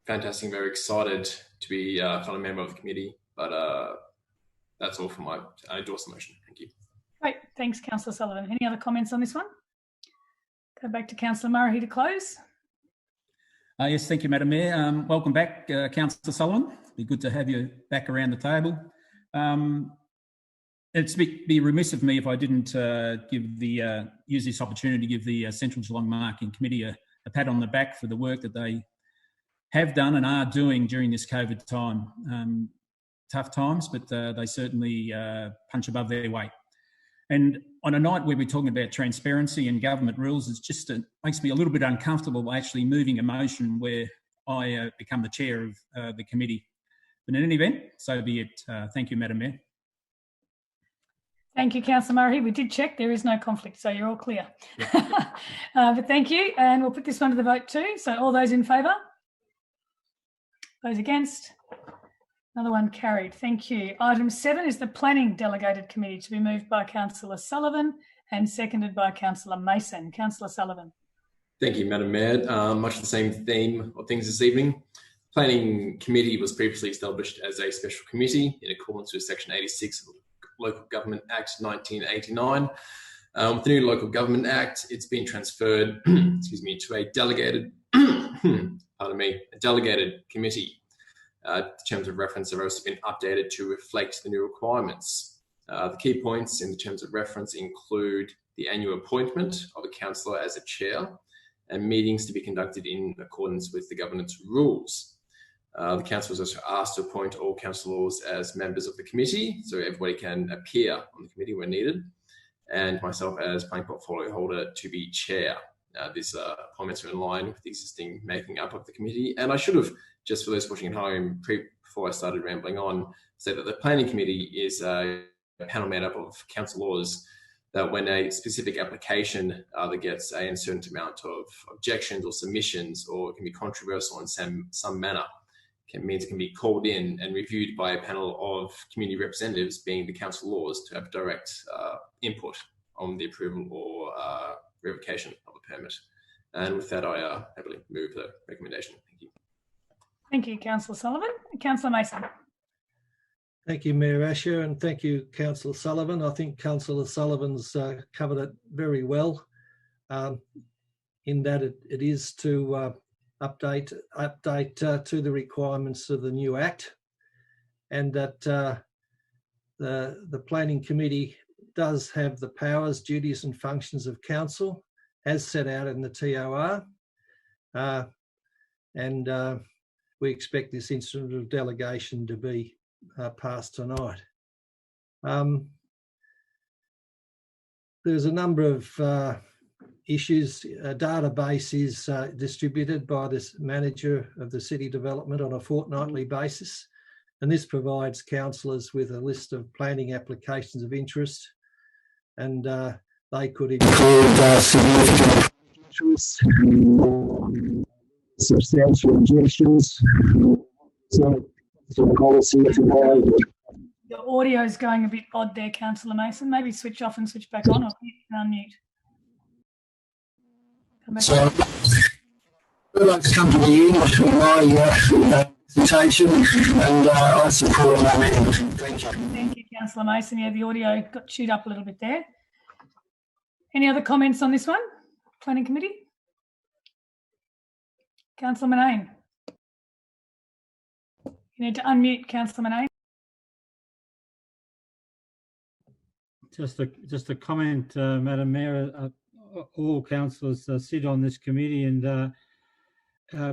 fantastic and very excited to be a fellow member of the committee. But that's all from I endorse the motion. Thank you. Great. Thanks, Councillor Sullivan. Any other comments on this one? Go back to Councillor Murray to close. Yes, thank you, Madam Mayor. Welcome back, Councillor Sullivan. It'd be good to have you back around the table. It'd be remiss of me if I didn't use this opportunity to give the Central Geelong Marketing Committee a pat on the back for the work that they have done and are doing during this COVID time. Tough times, but they certainly punch above their weight. And on a night where we're talking about transparency and government rules, it makes me a little bit uncomfortable actually moving a motion where I become the chair of the committee. But in any event, so be it. Thank you, Madam Mayor. Thank you, Councillor Murray. We did check. There is no conflict, so you're all clear. But thank you. And we'll put this one to the vote too. So all those in favour? Those against? Another one carried. Thank you. Item 7 is the Planning Delegated Committee, to be moved by Councillor Sullivan and seconded by Councillor Mason. Councillor Sullivan. Thank you, Madam Mayor. Much the same theme of things this evening. Planning Committee was previously established as a special committee in accordance with Section 86 of the Local Government Act 1989. With the new Local Government Act, it's been transferred to a delegated delegated committee. The terms of reference have also been updated to reflect the new requirements. The key points in the terms of reference include the annual appointment of a councillor as a chair and meetings to be conducted in accordance with the governance rules. The council was also asked to appoint all councillors as members of the committee, so everybody can appear on the committee when needed, and myself as planning portfolio holder to be chair. These appointments are in line with the existing making up of the committee. And I should have, just for those watching at home, before I started rambling on, say that the planning committee is a panel made up of councillors that when a specific application that gets a certain amount of objections or submissions, or it can be controversial in some manner, means it can be called in and reviewed by a panel of community representatives, being the councillors, to have direct input on the approval or revocation of a permit. And with that, I happily move the recommendation. Thank you. Thank you, Councillor Sullivan. Councillor Mason. Thank you, Mayor Asher, and thank you, Councillor Sullivan. I think Councillor Sullivan's covered it very well, in that it is to update to the requirements of the new Act, and that the Planning Committee does have the powers, duties and functions of council as set out in the TOR, and we expect this instrument of delegation to be passed tonight. There's a number of issues. A database is distributed by this manager of the city development on a fortnightly basis, and this provides councillors with a list of planning applications of interest, and they could include significant interests, substantial objections, Your audio is going a bit odd there, Councillor Mason. Maybe switch off and switch back on, or unmute. So I'd like to come to the end of my presentation, and I support my amendment. Thank you. Thank you, Councillor Mason. Yeah, the audio got chewed up a little bit there. Any other comments on this one? Planning Committee? Councillor Manane. You need to unmute, Councillor Manane. Just a comment, Madam Mayor. All councillors sit on this committee, and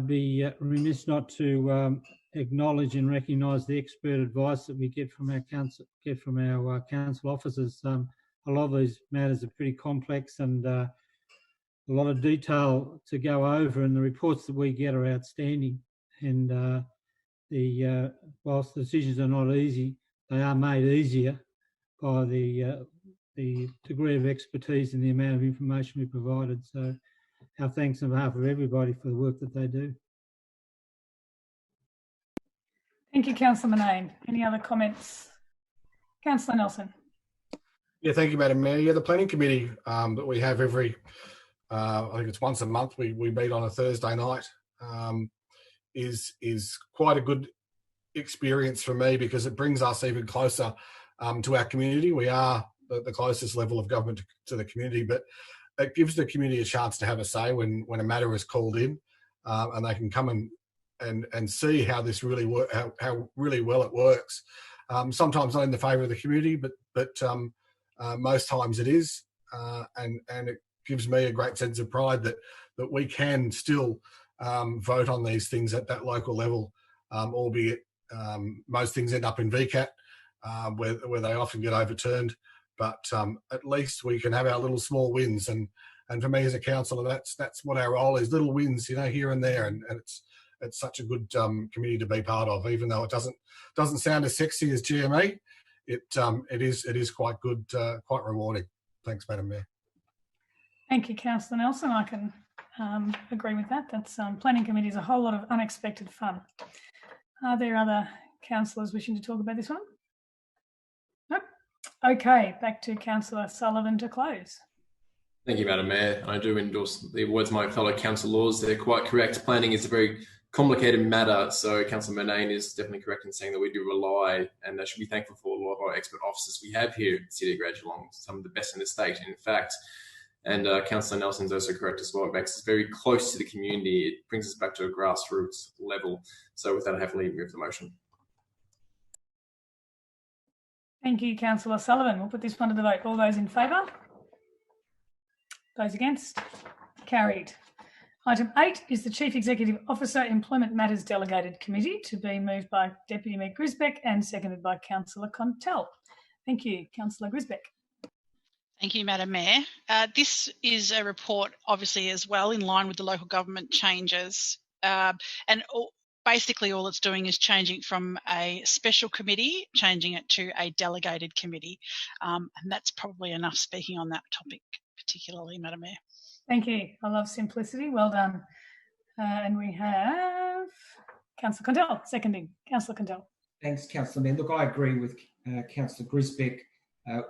be remiss not to acknowledge and recognise the expert advice that we get from our council officers. A lot of these matters are pretty complex, and a lot of detail to go over, and the reports that we get are outstanding. And whilst the decisions are not easy, they are made easier by the degree of expertise and the amount of information we provided. So our thanks on behalf of everybody for the work that they do. Thank you, Councillor Manane. Any other comments? Councillor Nelson. Yeah, thank you, Madam Mayor. Yeah, the Planning Committee that we have every, I think it's once a month, we meet on a Thursday night, is quite a good experience for me, because it brings us even closer to our community. We are the closest level of government to the community, but it gives the community a chance to have a say when a matter is called in, and they can come and see how this really how really well it works. Sometimes not in the favour of the community, but most times it is, and it gives me a great sense of pride that we can still vote on these things at that local level, albeit most things end up in VCAT, where they often get overturned. But at least we can have our little small wins, and for me as a councillor, that's what our role is: little wins, here and there, and it's such a good committee to be part of, even though it doesn't sound as sexy as GME. It is quite good, quite rewarding. Thanks, Madam Mayor. Thank you, Councillor Nelson. I can agree with that. That's planning committee is a whole lot of unexpected fun. Are there other councillors wishing to talk about this one? Nope. Okay, back to Councillor Sullivan to close. Thank you, Madam Mayor. I do endorse the words of my fellow councillors. They're quite correct. Planning is a very complicated matter, so Councillor Murnane is definitely correct in saying that we do rely, and I should be thankful for a lot of our expert officers we have here at the City of Greater Geelong, some of the best in the state, in fact. And Councillor Nelson's also correct as well. It makes us very close to the community. It brings us back to a grassroots level. So with that, I happily move the motion. Thank you, Councillor Sullivan. We'll put this one to the vote. All those in favour? Those against? Carried. Item 8 is the Chief Executive Officer Employment Matters Delegated Committee, to be moved by Deputy Mayor Grisbeck and seconded by Councillor Contell. Thank you, Councillor Grisbeck. Thank you, Madam Mayor. This is a report, obviously, as well, in line with the local government changes. Basically, all it's doing is changing from a special committee, changing it to a delegated committee. And that's probably enough speaking on that topic, particularly, Madam Mayor. Thank you. I love simplicity. Well done. And we have Councillor Contell seconding. Councillor Contell. Thanks, Councillor Mann. Look, I agree with Councillor Grisbeck.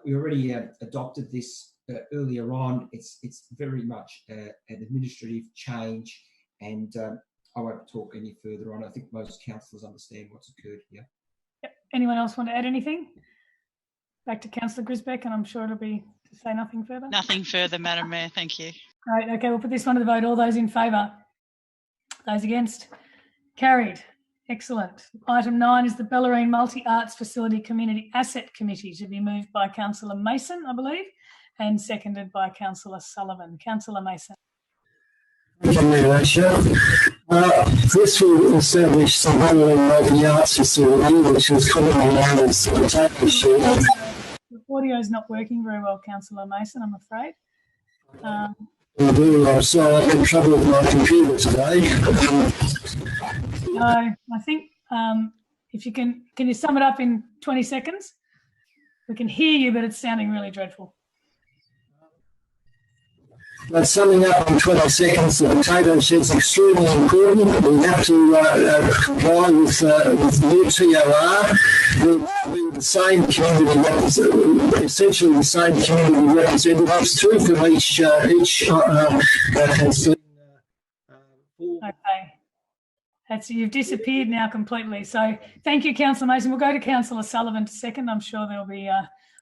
We already adopted this earlier on. It's very much an administrative change, and I won't talk any further on. I think most councillors understand what's occurred here. Yep. Anyone else want to add anything? Back to Councillor Grisbeck, and I'm sure it'll be to say nothing further. Nothing further, Madam Mayor. Thank you. Right. Okay, we'll put this one to the vote. All those in favour? Those against? Carried. Excellent. Item 9 is the Bellarine Multi-Arts Facility Community Asset Committee, to be moved by Councillor Mason, I believe, and seconded by Councillor Sullivan. Councillor Mason. Thank you, Mayor. This will establish the Bellarine Multi-Arts Facility, which is commonly known as the Potato Shed. The audio is not working very well, Councillor Mason, I'm afraid. I'm sorry, I'm in trouble with my computer today. No, I think if you can you sum it up in 20 seconds? We can hear you, but it's sounding really dreadful. But summing up in 20 seconds, the potato shed is extremely important. We have to comply with new TOR. We're the same community, essentially the same community representatives, 2 from each has been Okay. You've disappeared now completely. So thank you, Councillor Mason. We'll go to Councillor Sullivan to second. I'm sure there'll be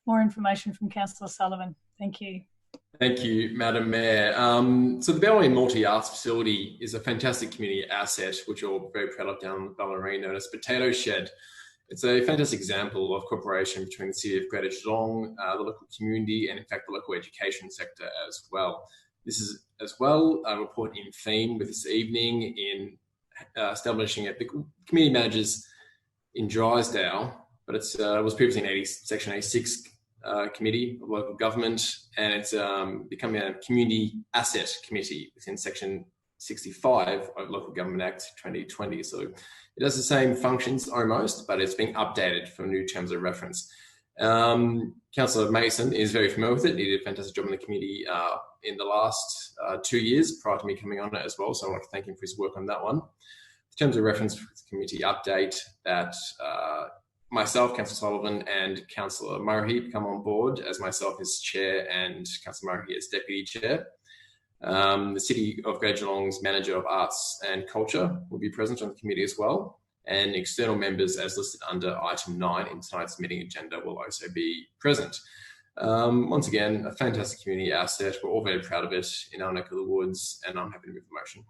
more information from Councillor Sullivan. Thank you. Thank you, Madam Mayor. So the Bellarine Multi-Arts Facility is a fantastic community asset, which you're very proud of down in Bellarine, known as Potato Shed. It's a fantastic example of cooperation between the City of Greater Geelong, the local community, and in fact the local education sector as well. This is as well a report in theme with this evening in establishing it. The community managers in Drysdale, but it was previously an Section 86 committee of local government, and it's becoming a community asset committee within Section 65 of Local Government Act 2020. So it has the same functions almost, but it's being updated for new terms of reference. Councillor Mason is very familiar with it. He did a fantastic job in the committee in the last 2 years prior to me coming on it as well. So I want to thank him for his work on that one. In terms of reference for the committee update, that myself, Councillor Sullivan, and Councillor Murray come on board as myself as chair and Councillor Murray as deputy chair. The City of Greater Geelong's Manager of Arts and Culture will be present on the committee as well, and external members as listed under item 9 in tonight's meeting agenda will also be present. Once again, a fantastic community asset. We're all very proud of it in our neck of the woods, and I'm happy to move the motion.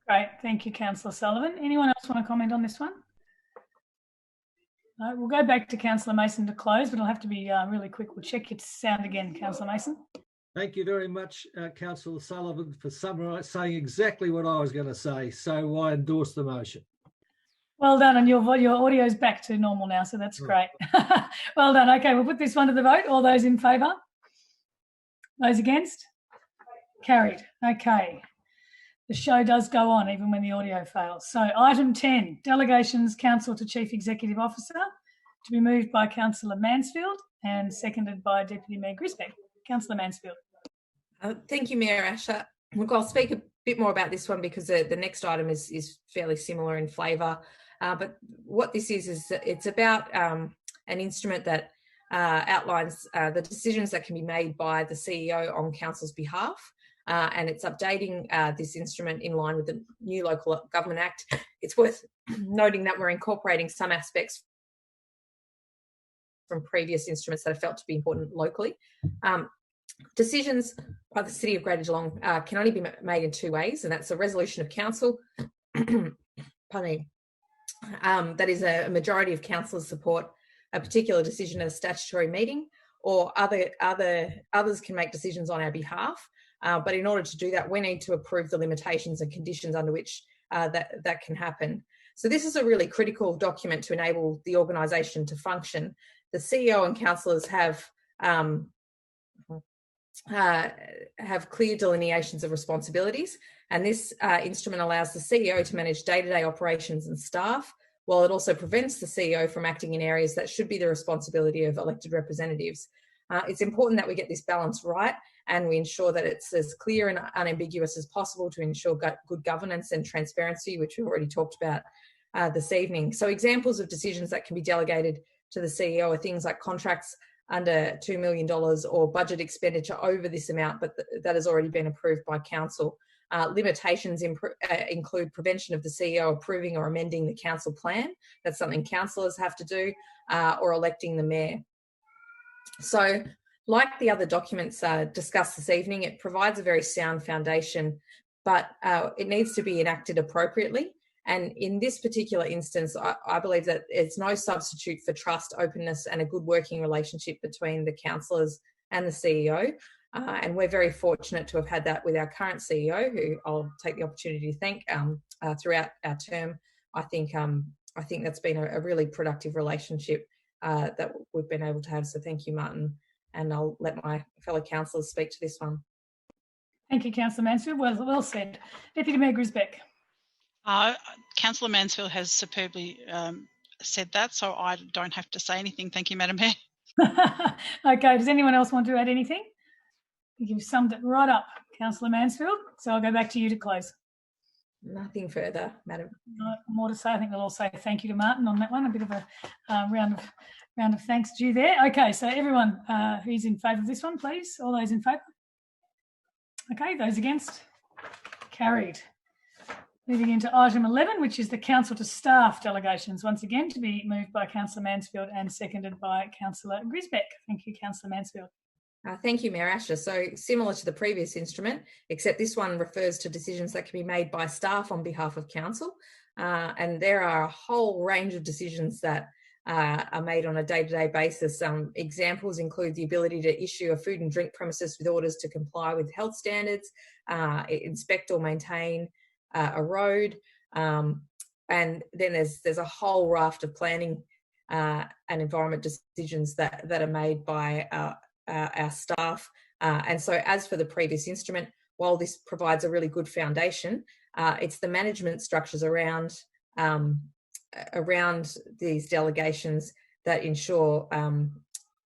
Great. Thank you, Councillor Sullivan. Anyone else want to comment on this one? No, we'll go back to Councillor Mason to close, but it'll have to be really quick. We'll check your sound again, Councillor Mason. Thank you very much, Councillor Sullivan, for saying exactly what I was going to say. So I endorse the motion. Well done, and your audio's back to normal now, so that's great. Well done. Okay, we'll put this one to the vote. All those in favour? Those against? Carried. Okay. The show does go on even when the audio fails. So item 10, delegations council to Chief Executive Officer, to be moved by Councillor Mansfield and seconded by Deputy Mayor Grisbeck. Councillor Mansfield. Thank you, Mayor Asher. Look, I'll speak a bit more about this one because the next item is fairly similar in flavour. But what this is it's about an instrument that outlines the decisions that can be made by the CEO on council's behalf. And it's updating this instrument in line with the new Local Government Act. It's worth noting that we're incorporating some aspects from previous instruments that are felt to be important locally. Decisions by the City of Greater Geelong can only be made in two ways, and that's a resolution of council, pardon me, that is a majority of councillors support a particular decision at a statutory meeting, or others can make decisions on our behalf. But in order to do that, we need to approve the limitations and conditions under which that can happen. So this is a really critical document to enable the organisation to function. The CEO and councillors have clear delineations of responsibilities, and this instrument allows the CEO to manage day-to-day operations and staff, while it also prevents the CEO from acting in areas that should be the responsibility of elected representatives. It's important that we get this balance right and we ensure that it's as clear and unambiguous as possible to ensure good governance and transparency, which we've already talked about this evening. So examples of decisions that can be delegated to the CEO are things like contracts under $2 million or budget expenditure over this amount, but that has already been approved by council. Limitations include prevention of the CEO approving or amending the council plan. That's something councillors have to do, or electing the mayor. So like the other documents discussed this evening, it provides a very sound foundation, but it needs to be enacted appropriately. And in this particular instance, I believe that it's no substitute for trust, openness, and a good working relationship between the councillors and the CEO. And we're very fortunate to have had that with our current CEO, who I'll take the opportunity to thank throughout our term. I think that's been a really productive relationship that we've been able to have. So thank you, Martin. And I'll let my fellow councillors speak to this one. Thank you, Councillor Mansfield. Well said. Deputy Mayor Grisbeck. Councillor Mansfield has superbly said that, so I don't have to say anything. Thank you, Madam Mayor. Okay, does anyone else want to add anything? I think you've summed it right up, Councillor Mansfield. So I'll go back to you to close. Nothing further, Madam. Not more to say. I think we'll all say thank you to Martin on that one. A bit of a round of thanks due there. Okay, so everyone who's in favour of this one, please. All those in favour? Okay, those against? Carried. Moving into item 11, which is the council to staff delegations, once again to be moved by Councillor Mansfield and seconded by Councillor Grisbeck. Thank you, Councillor Mansfield. Thank you, Mayor Asher. So similar to the previous instrument, except this one refers to decisions that can be made by staff on behalf of council. And there are a whole range of decisions that are made on a day-to-day basis. Examples include the ability to issue a food and drink premises with orders to comply with health standards, inspect or maintain a road, and then there's a whole raft of planning and environment decisions that are made by our staff. And so as for the previous instrument, while this provides a really good foundation, it's the management structures around these delegations that ensure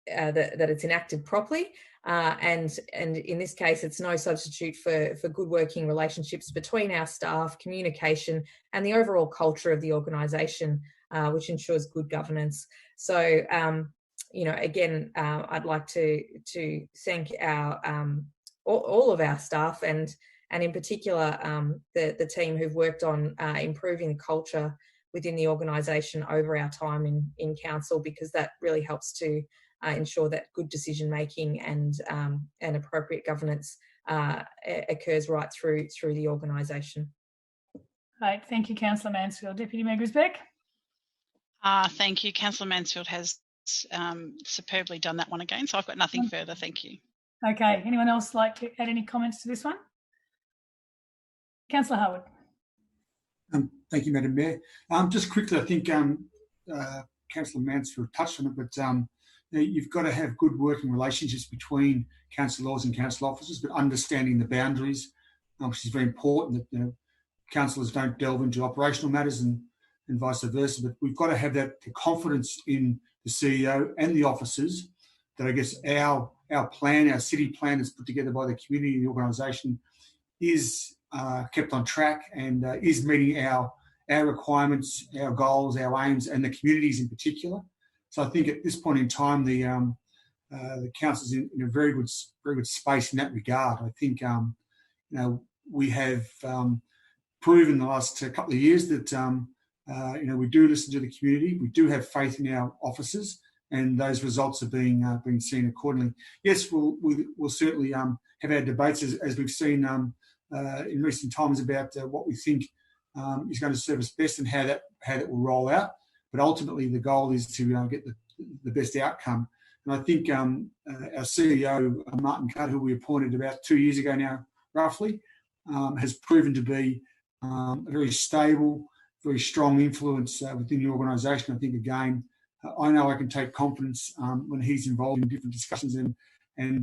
that it's enacted properly. And in this case, it's no substitute for good working relationships between our staff, communication, and the overall culture of the organisation, which ensures good governance. So, again, I'd like to thank our all of our staff and in particular the team who've worked on improving the culture within the organisation over our time in council, because that really helps to ensure that good decision making and appropriate governance occurs right through the organisation. Right, thank you, Councillor Mansfield. Deputy Mayor Grisbeck. Thank you. Councillor Mansfield has superbly done that one again, so I've got nothing further. Thank you. Okay, anyone else like to add any comments to this one? Councillor Harwood. Thank you, Madam Mayor. Just quickly, I think Councillor Mansfield touched on it, but you've got to have good working relationships between councillors and council officers, but understanding the boundaries, which is very important, that councillors don't delve into operational matters and vice versa. But we've got to have the confidence in the CEO and the officers that I guess our plan, our city plan that's put together by the community and the organisation is kept on track and is meeting our requirements, our goals, our aims, and the communities in particular. So I think at this point in time, the council's in a very good space in that regard. I think we have proven the last couple of years that we do listen to the community. We do have faith in our officers, and those results are being seen accordingly. Yes, we'll certainly have our debates as we've seen in recent times about what we think is going to serve us best and how that will roll out. But ultimately, the goal is to get the best outcome. And I think our CEO, Martin Cutt, who we appointed about 2 years ago now, roughly, has proven to be a very stable, very strong influence within the organisation. I think, again, I know I can take confidence when he's involved in different discussions and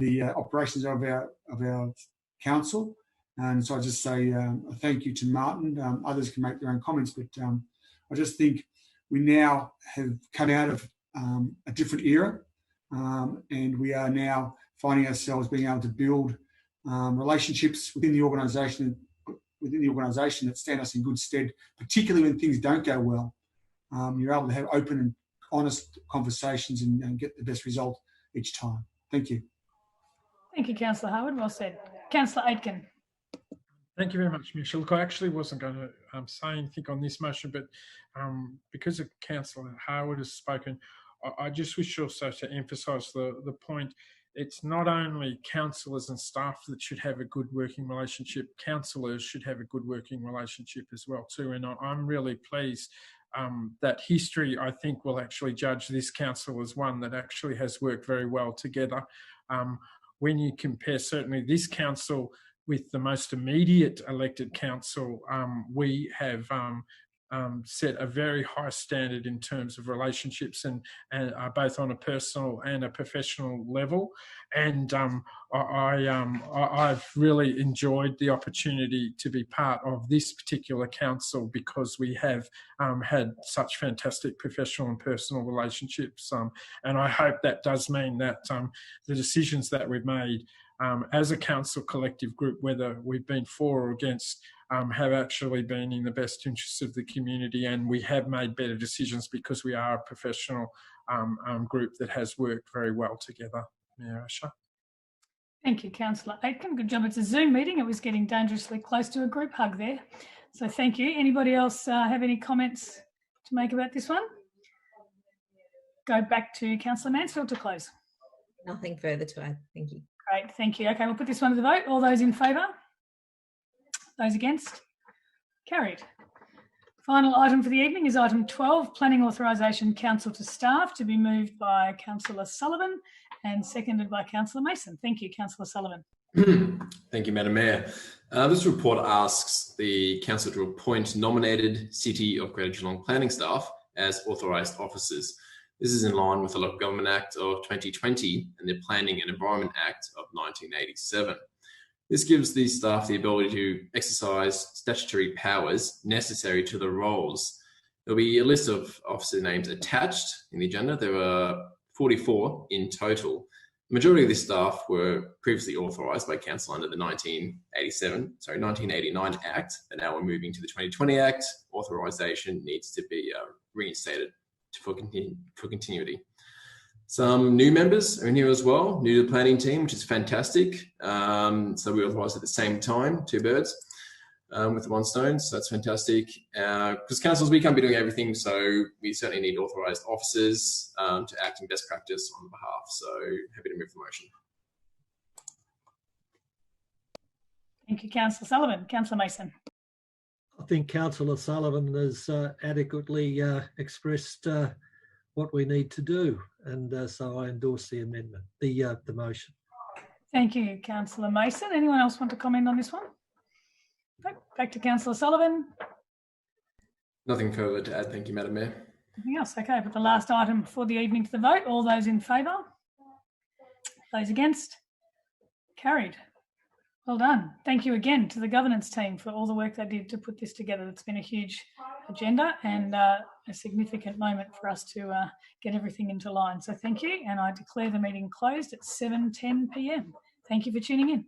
the operations of our council. And so I just say thank you to Martin. Others can make their own comments, but I just think we now have come out of a different era, and we are now finding ourselves being able to build relationships within the organisation that stand us in good stead, particularly when things don't go well. You're able to have open and honest conversations and get the best result each time. Thank you. Thank you, Councillor Harwood. Well said. Councillor Aitken. Thank you very much, Michelle. Look, I actually wasn't going to say anything on this motion, but because Councillor Harwood has spoken, I just wish also to emphasise the point. It's not only councillors and staff that should have a good working relationship, councillors should have a good working relationship as well too. And I'm really pleased that history, I think, will actually judge this council as one that actually has worked very well together. When you compare certainly this council with the most immediate elected council, we have set a very high standard in terms of relationships and both on a personal and a professional level. And I've really enjoyed the opportunity to be part of this particular council because we have had such fantastic professional and personal relationships. And I hope that does mean that the decisions that we've made as a council collective group, whether we've been for or against, have actually been in the best interests of the community, and we have made better decisions because we are a professional group that has worked very well together. Mayor Asher. Thank you, Councillor Aitken. Good job. It's a Zoom meeting. It was getting dangerously close to a group hug there. So thank you. Anybody else have any comments to make about this one? Go back to Councillor Mansfield to close. Nothing further to add. Thank you. Great, thank you. Okay, we'll put this one to the vote. All those in favour? Those against? Carried. Final item for the evening is item 12, Planning Authorisation Council to Staff, to be moved by Councillor Sullivan and seconded by Councillor Mason. Thank you, Councillor Sullivan. Thank you, Madam Mayor. This report asks the Council to appoint nominated City of Greater Geelong planning staff as authorised officers. This is in line with the Local Government Act of 2020 and the Planning and Environment Act of 1987. This gives these staff the ability to exercise statutory powers necessary to the roles. There'll be a list of officer names attached in the agenda. There are 44 in total. The majority of this staff were previously authorised by Council under the 1989 Act, and now we're moving to the 2020 Act. Authorisation needs to be reinstated for continuity. Some new members are in here as well, new to the planning team, which is fantastic. So we authorised at the same time, two birds. with the 1 stone, so that's fantastic. Because councils, we can't be doing everything, so we certainly need authorised officers to act in best practice on behalf. So happy to move the motion. Thank you, Councillor Sullivan. Councillor Mason. I think Councillor Sullivan has adequately expressed what we need to do, and so I endorse the amendment, the motion. Thank you, Councillor Mason. Anyone else want to comment on this one? No. Back to Councillor Sullivan. Nothing further to add. Thank you, Madam Mayor. Anything else? Okay, put the last item for the evening to the vote. All those in favour? Those against? Carried. Well done. Thank you again to the governance team for all the work they did to put this together. It's been a huge agenda and a significant moment for us to get everything into line. So thank you, and I declare the meeting closed at 7:10 p.m. Thank you for tuning in.